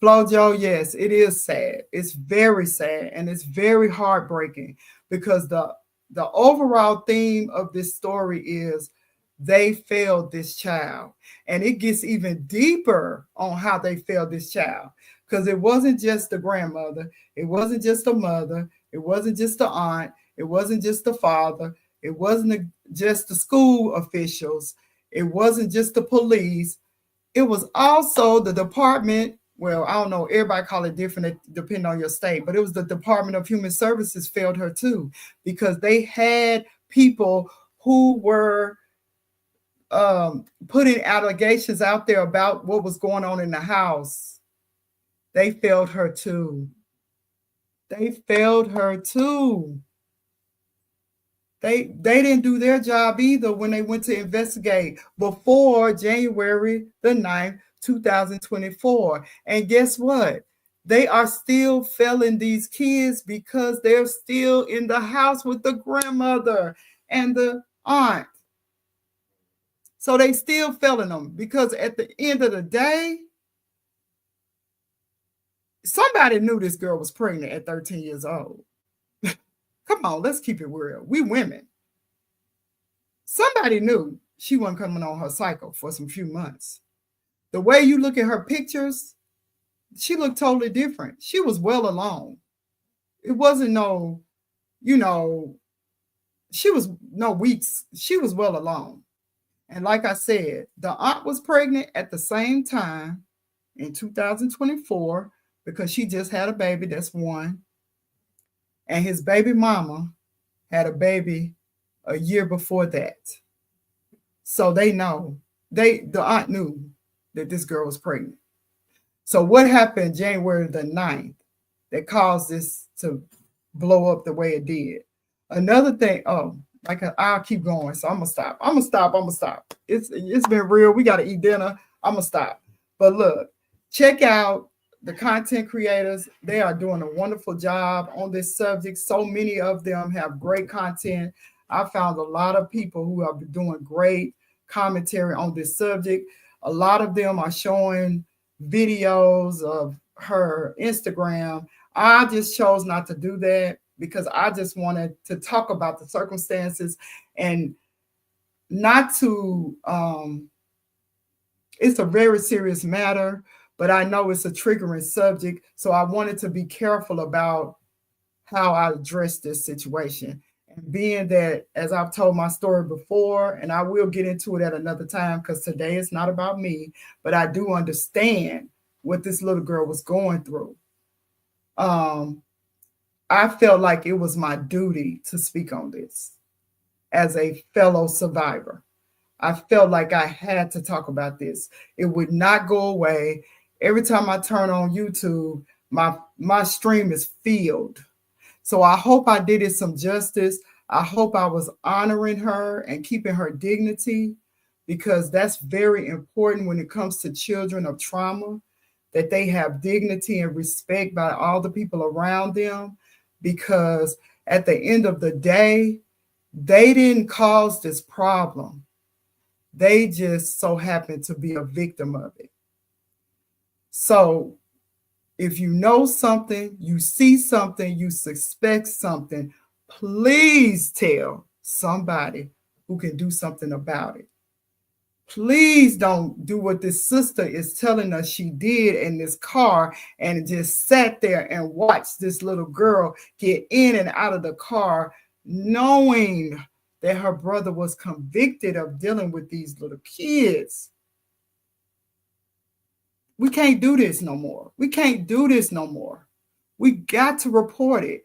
Flojo, yes, it is sad. It's very sad and it's very heartbreaking because the overall theme of this story is they failed this child. And it gets even deeper on how they failed this child. Because it wasn't just the grandmother, it wasn't just the mother, it wasn't just the aunt, it wasn't just the father, it wasn't just the school officials, it wasn't just the police, it was also the department. Well, I don't know, everybody call it different depending on your state, but it was the Department of Human Services failed her too, because they had people who were putting allegations out there about what was going on in the house. They failed her too. They failed her too. They didn't do their job either when they went to investigate before January the 9th, 2024. And guess what? They are still failing these kids because they're still in the house with the grandmother and the aunt. So they still failing them because at the end of the day, somebody knew this girl was pregnant at 13 years old. Come on, let's keep it real. We women. Somebody knew she wasn't coming on her cycle for some few months. The way you look at her pictures, she looked totally different. She was well along. It wasn't no, she was no weeks. She was well along. And like I said, the aunt was pregnant at the same time in 2024 because she just had a baby. That's one. And his baby mama had a baby a year before that. So they know, the aunt knew that this girl was pregnant. So what happened January the 9th that caused this to blow up the way it did? Another thing, I'll keep going. So I'm gonna stop. It's been real. We gotta eat dinner. I'm gonna stop. But look, check out the content creators. They are doing a wonderful job on this subject. So many of them have great content. I found a lot of people who are doing great commentary on this subject. A lot of them are showing videos of her Instagram. I just chose not to do that because I just wanted to talk about the circumstances and not to, it's a very serious matter, but I know it's a triggering subject. So I wanted to be careful about how I address this situation. And being that, as I've told my story before, and I will get into it at another time because today it's not about me, but I do understand what this little girl was going through. I felt like it was my duty to speak on this as a fellow survivor. I felt like I had to talk about this. It would not go away. Every time I turn on YouTube, my stream is filled. So I hope I did it some justice. I hope I was honoring her and keeping her dignity, because that's very important when it comes to children of trauma, that they have dignity and respect by all the people around them, because at the end of the day, they didn't cause this problem. They just so happened to be a victim of it. So if you know something, you see something, you suspect something, please tell somebody who can do something about it. Please don't do what this sister is telling us she did in this car and just sat there and watched this little girl get in and out of the car, knowing that her brother was convicted of dealing with these little kids. We can't do this no more. We can't do this no more. We got to report it.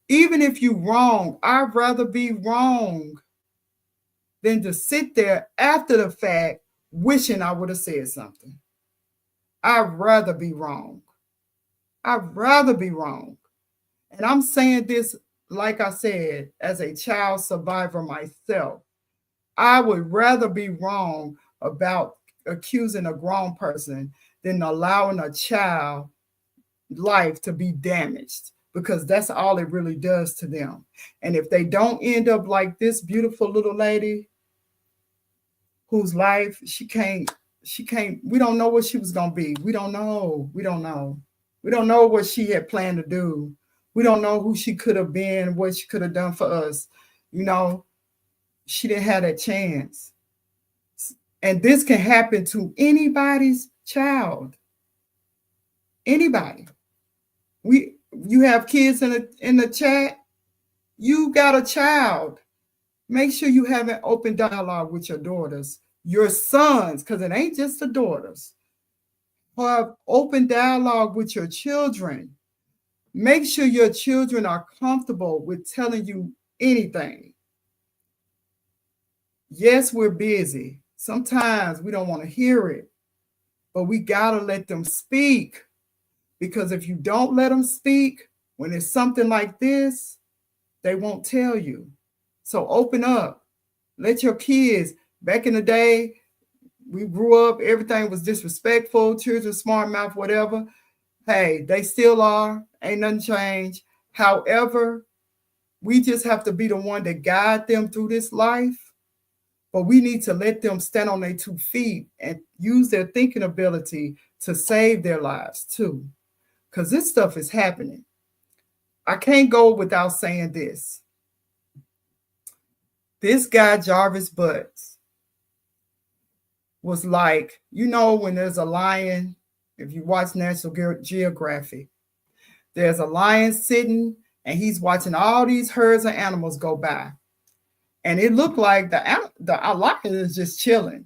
Even if you're wrong, I'd rather be wrong than to sit there after the fact wishing I would have said something. I'd rather be wrong. I'd rather be wrong. And I'm saying this, like I said, as a child survivor myself. I would rather be wrong about accusing a grown person than allowing a child life to be damaged, because that's all it really does to them. And if they don't end up like this beautiful little lady whose life she can't, we don't know what she was going to be. We don't know what she had planned to do. We don't know who she could have been, what she could have done for us. You know, she didn't have that chance. And this can happen to anybody's child. Anybody. You have kids in the chat. You got a child. Make sure you have an open dialogue with your daughters, your sons, because it ain't just the daughters. Have open dialogue with your children. Make sure your children are comfortable with telling you anything. Yes, we're busy. Sometimes we don't want to hear it, but we got to let them speak. Because if you don't let them speak, when it's something like this, they won't tell you. So open up. Let your kids, back in the day, we grew up, everything was disrespectful, children, smart mouth, whatever. Hey, they still are. Ain't nothing changed. However, we just have to be the one that guide them through this life. But we need to let them stand on their 2 feet and use their thinking ability to save their lives too. Because this stuff is happening. I can't go without saying this. This guy, Jarvis Butts, was like, you know, when there's a lion, if you watch National Geographic, there's a lion sitting and he's watching all these herds of animals go by. And it looked like the lion is just chilling.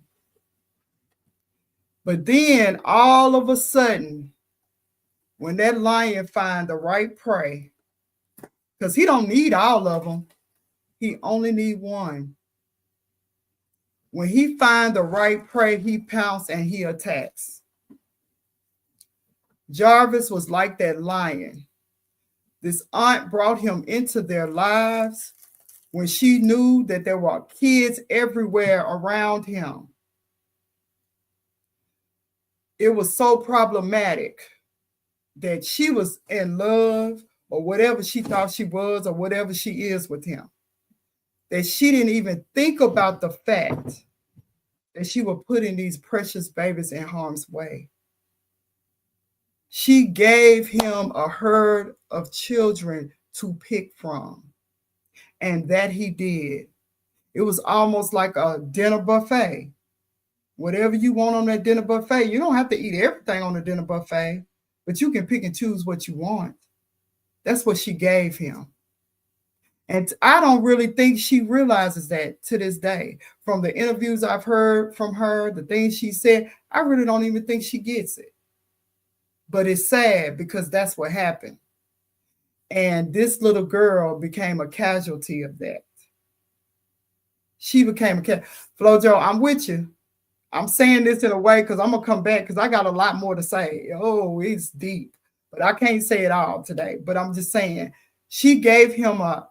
But then all of a sudden, when that lion finds the right prey, because he don't need all of them, he only need one. When he finds the right prey, he pounces and he attacks. Jarvis was like that lion. This aunt brought him into their lives when she knew that there were kids everywhere around him. It was so problematic that she was in love, or whatever she thought she was, or whatever she is with him, that she didn't even think about the fact that she was putting these precious babies in harm's way. She gave him a herd of children to pick from, and that he did. It was almost like a dinner buffet. Whatever you want on that dinner buffet, you don't have to eat everything on the dinner buffet, but you can pick and choose what you want. That's what she gave him. And I don't really think she realizes that to this day. From the interviews I've heard from her, the things she said, I really don't even think she gets it. But it's sad because that's what happened. And this little girl became a casualty of that. She became a casualty. Flojo, I'm with you. I'm saying this in a way because I'm going to come back because I got a lot more to say. Oh, it's deep. But I can't say it all today. But I'm just saying, she gave him a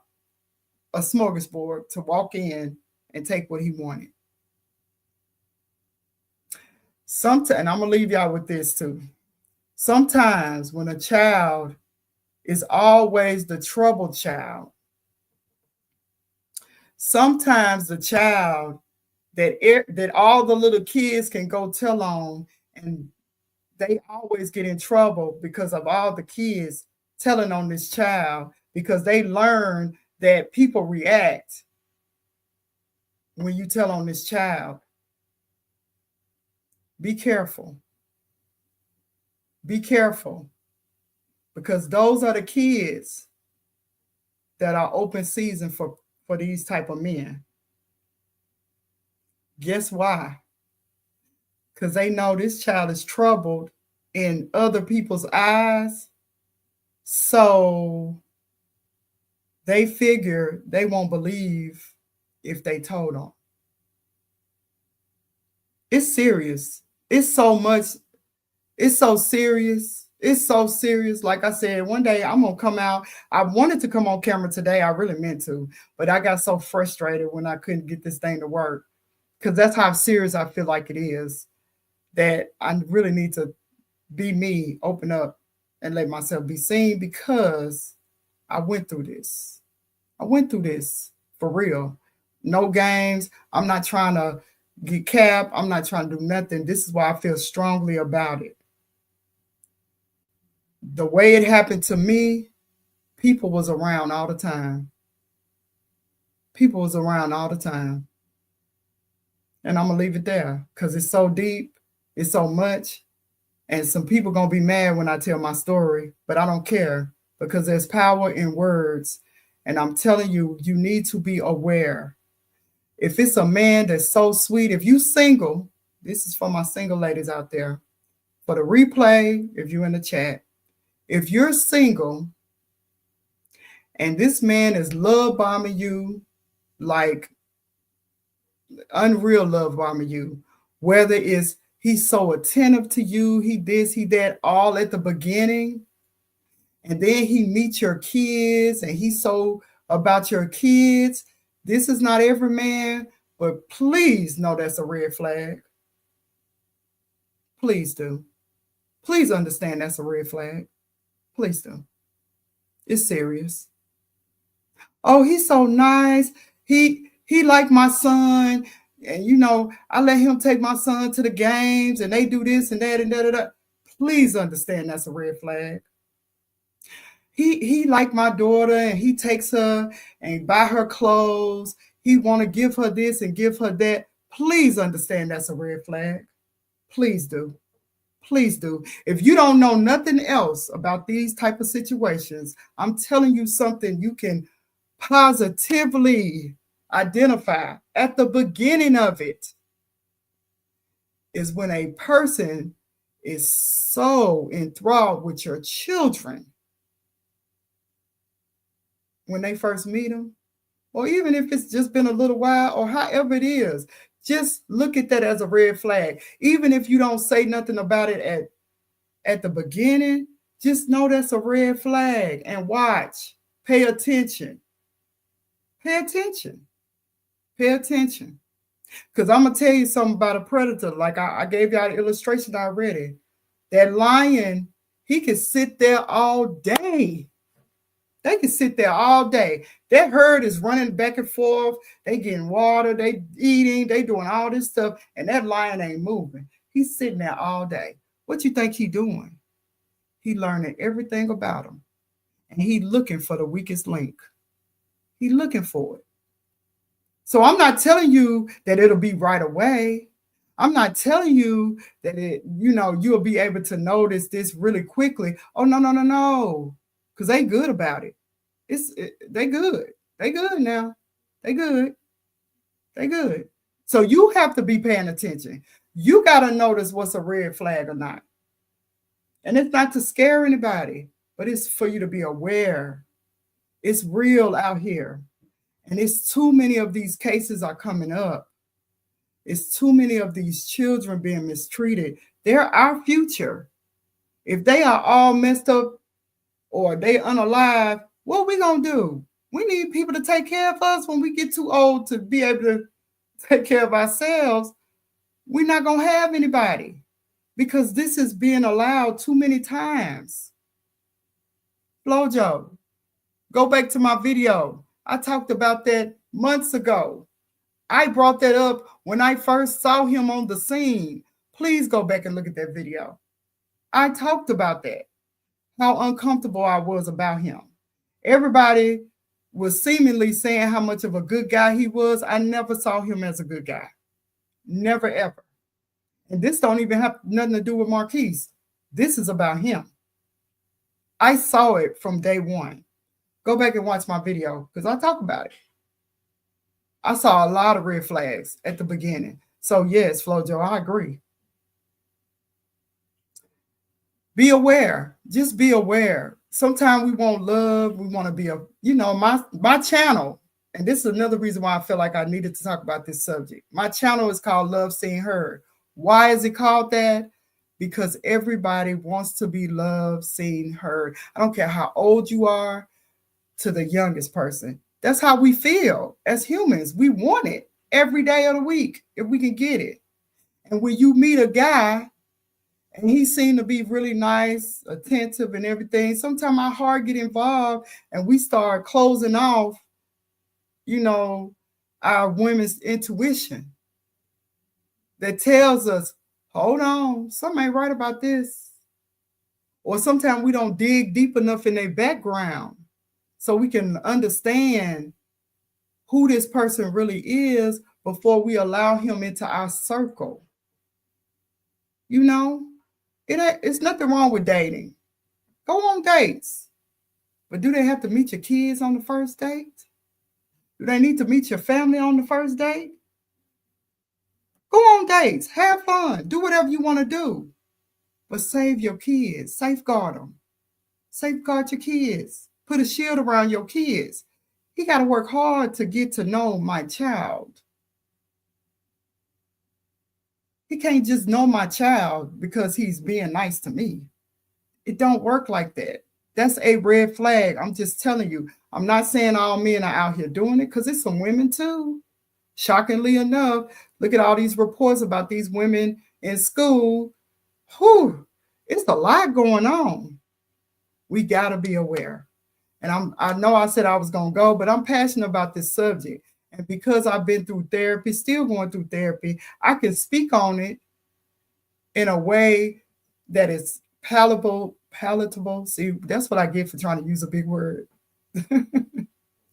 smorgasbord to walk in and take what he wanted. And I'm going to leave y'all with this too. Sometimes when a child is always the troubled child, sometimes the child that all the little kids can go tell on, and they always get in trouble because of all the kids telling on this child, because they learn that people react when you tell on this child. Be careful. Be careful, because those are the kids that are open season for these type of men. Guess why? Because they know this child is troubled in other people's eyes. So they figure they won't believe if they told them. It's serious. It's so much. It's so serious. It's so serious. Like I said, one day I'm gonna come out. I wanted to come on camera today. I really meant to, but I got so frustrated when I couldn't get this thing to work because that's how serious I feel like it is. That I really need to be me, open up, and let myself be seen because I went through this. I went through this for real. No games. I'm not trying to get capped. I'm not trying to do nothing. This is why I feel strongly about it. The way it happened to me, people was around all the time. People was around all the time. And I'm gonna leave it there because it's so deep, it's so much, and some people gonna be mad when I tell my story, but I don't care because there's power in words. And I'm telling you, you need to be aware. If it's a man that's so sweet, if you single, this is for my single ladies out there. For the replay, if you're in the chat, if you're single and this man is love bombing you, like unreal love bombing you, whether it's he's so attentive to you, he this, he that, all at the beginning, and then he meets your kids and he's so about your kids. This is not every man, but please know that's a red flag. Please do. Please understand that's a red flag. Please do. It's serious. Oh, he's so nice. He like my son. And you know, I let him take my son to the games and they do this and that and da. Please understand that's a red flag. He like my daughter and he takes her and buy her clothes. He want to give her this and give her that. Please understand that's a red flag. Please do. Please do. If you don't know nothing else about these type of situations, I'm telling you something you can positively identify at the beginning of it is when a person is so enthralled with your children when they first meet them, or even if it's just been a little while or however it is, just look at that as a red flag. Even if you don't say nothing about it at the beginning, just know that's a red flag and watch. Pay attention. Pay attention. Pay attention. Because I'm going to tell you something about a predator. Like I gave y'all the illustration already. That lion, he can sit there all day. They can sit there all day. That herd is running back and forth. They getting water. They eating. They doing all this stuff. And that lion ain't moving. He's sitting there all day. What you think he doing? He learning everything about him. And he looking for the weakest link. He looking for it. So I'm not telling you that it'll be right away. I'm not telling you that you'll be able to notice this really quickly. Oh, no. Because they good about it. They good. They good now. They good. They good. So you have to be paying attention. You got to notice what's a red flag or not. And it's not to scare anybody, but it's for you to be aware. It's real out here. And it's too many of these cases are coming up. It's too many of these children being mistreated. They're our future. If they are all messed up or they unalive, what are we going to do? We need people to take care of us when we get too old to be able to take care of ourselves. We're not going to have anybody because this is being allowed too many times. Flojo, go back to my video. I talked about that months ago. I brought that up when I first saw him on the scene. Please go back and look at that video. I talked about that, how uncomfortable I was about him. Everybody was seemingly saying how much of a good guy he was. I never saw him as a good guy. Never, ever. And this don't even have nothing to do with Marquise. This is about him. I saw it from day one. Go back and watch my video because I talk about it. I saw a lot of red flags at the beginning. So yes, Flojo, I agree. Be aware. Just be aware. Sometimes we want love. We want to be my channel. And this is another reason why I feel like I needed to talk about this subject. My channel is called Love Seen Heard. Why is it called that? Because everybody wants to be loved, seen, heard. I don't care how old you are to the youngest person. That's how we feel as humans. We want it every day of the week if we can get it. And when you meet a guy and he seemed to be really nice, attentive, and everything, sometimes our heart get involved and we start closing off, you know, our women's intuition that tells us, hold on, something ain't right about this. Or sometimes we don't dig deep enough in their background so we can understand who this person really is before we allow him into our circle. You know, it's nothing wrong with dating. Go on dates. But do they have to meet your kids on the first date? Do they need to meet your family on the first date? Go on dates. Have fun. Do whatever you want to do. But save your kids. Safeguard them. Safeguard your kids. Put a shield around your kids. He got to work hard to get to know my child. He can't just know my child because he's being nice to me. It don't work like that. That's a red flag. I'm just telling you. I'm not saying all men are out here doing it because it's some women too. Shockingly enough, look at all these reports about these women in school. Whew, it's a lot going on. We got to be aware. And I know I said I was going to go, but I'm passionate about this subject. And because I've been through therapy, still going through therapy, I can speak on it in a way that is palatable. See, that's what I get for trying to use a big word.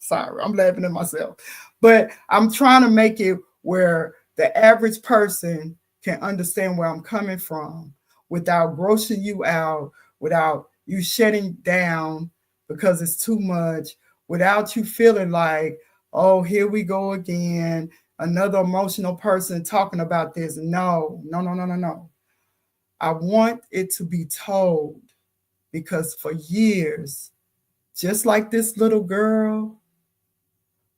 Sorry, I'm laughing at myself. But I'm trying to make it where the average person can understand where I'm coming from without grossing you out, without you shutting down because it's too much, without you feeling like, oh, here we go again, another emotional person talking about this. No. I want it to be told because for years, just like this little girl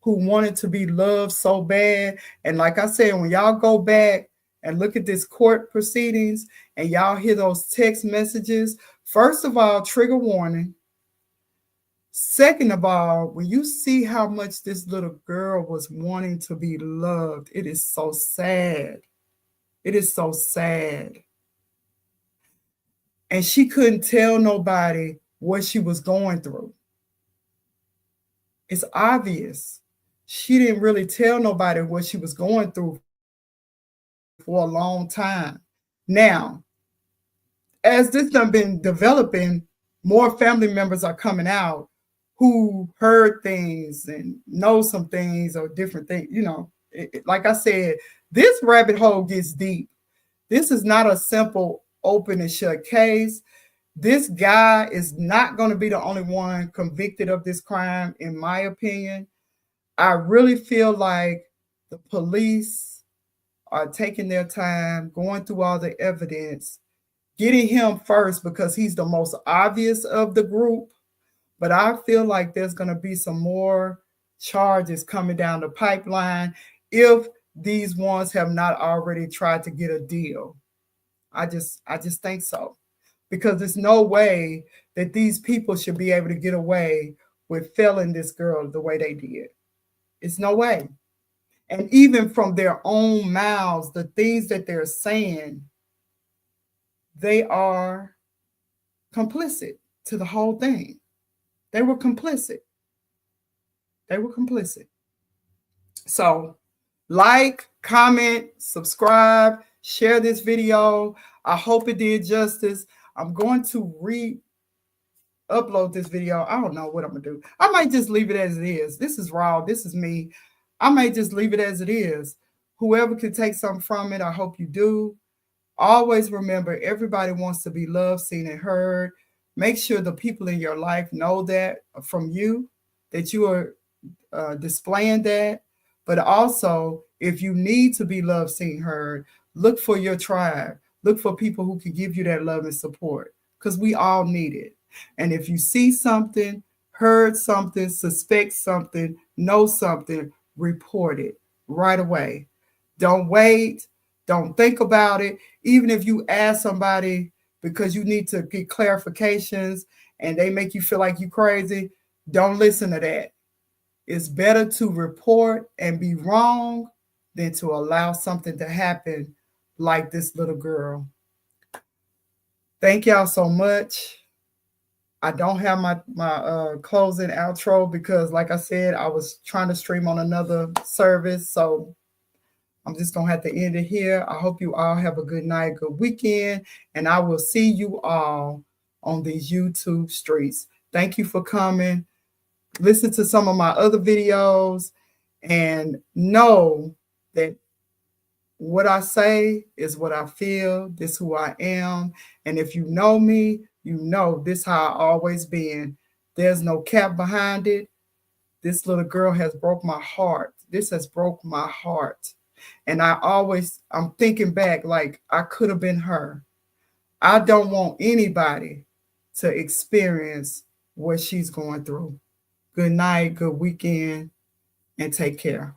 who wanted to be loved so bad, and like I said, when y'all go back and look at this court proceedings and y'all hear those text messages, first of all, trigger warning. Second of all, when you see how much this little girl was wanting to be loved, it is so sad. It is so sad. And she couldn't tell nobody what she was going through. It's obvious. She didn't really tell nobody what she was going through for a long time. Now, as this done been developing, more family members are coming out who heard things and know some things or different things. You know, like I said, this rabbit hole gets deep. This is not a simple open and shut case. This guy is not going to be the only one convicted of this crime, in my opinion. I really feel like the police are taking their time, going through all the evidence, getting him first because he's the most obvious of the group. But I feel like there's going to be some more charges coming down the pipeline if these ones have not already tried to get a deal. I just think so. Because there's no way that these people should be able to get away with failing this girl the way they did. It's no way. And even from their own mouths, the things that they're saying, they are complicit to the whole thing. They were complicit. They were complicit. So, like, comment, subscribe, share this video. I hope it did justice. I'm going to upload this video. I don't know what I'm going to do. I might just leave it as it is. This is raw. This is me. I might just leave it as it is. Whoever can take something from it, I hope you do. Always remember, everybody wants to be loved, seen, and heard. Make sure the people in your life know that from you, that you are displaying that. But also, if you need to be loved, seen, heard, look for your tribe. Look for people who can give you that love and support, because we all need it. And if you see something, heard something, suspect something, know something, report it right away. Don't wait. Don't think about it. Even if you ask somebody because you need to get clarifications and they make you feel like you crazy, don't listen to that. It's better to report and be wrong than to allow something to happen like this little girl. Thank y'all so much. I don't have my closing outro because, like I said, I was trying to stream on another service. So I'm just going to have to end it here. I hope you all have a good night, good weekend, and I will see you all on these YouTube streets. Thank you for coming. Listen to some of my other videos and know that what I say is what I feel. This is who I am. And if you know me, you know this how I always been. There's no cap behind it. This little girl has broke my heart. This has broke my heart. And I'm thinking back like I could have been her. I don't want anybody to experience what she's going through. Good night, good weekend, and take care.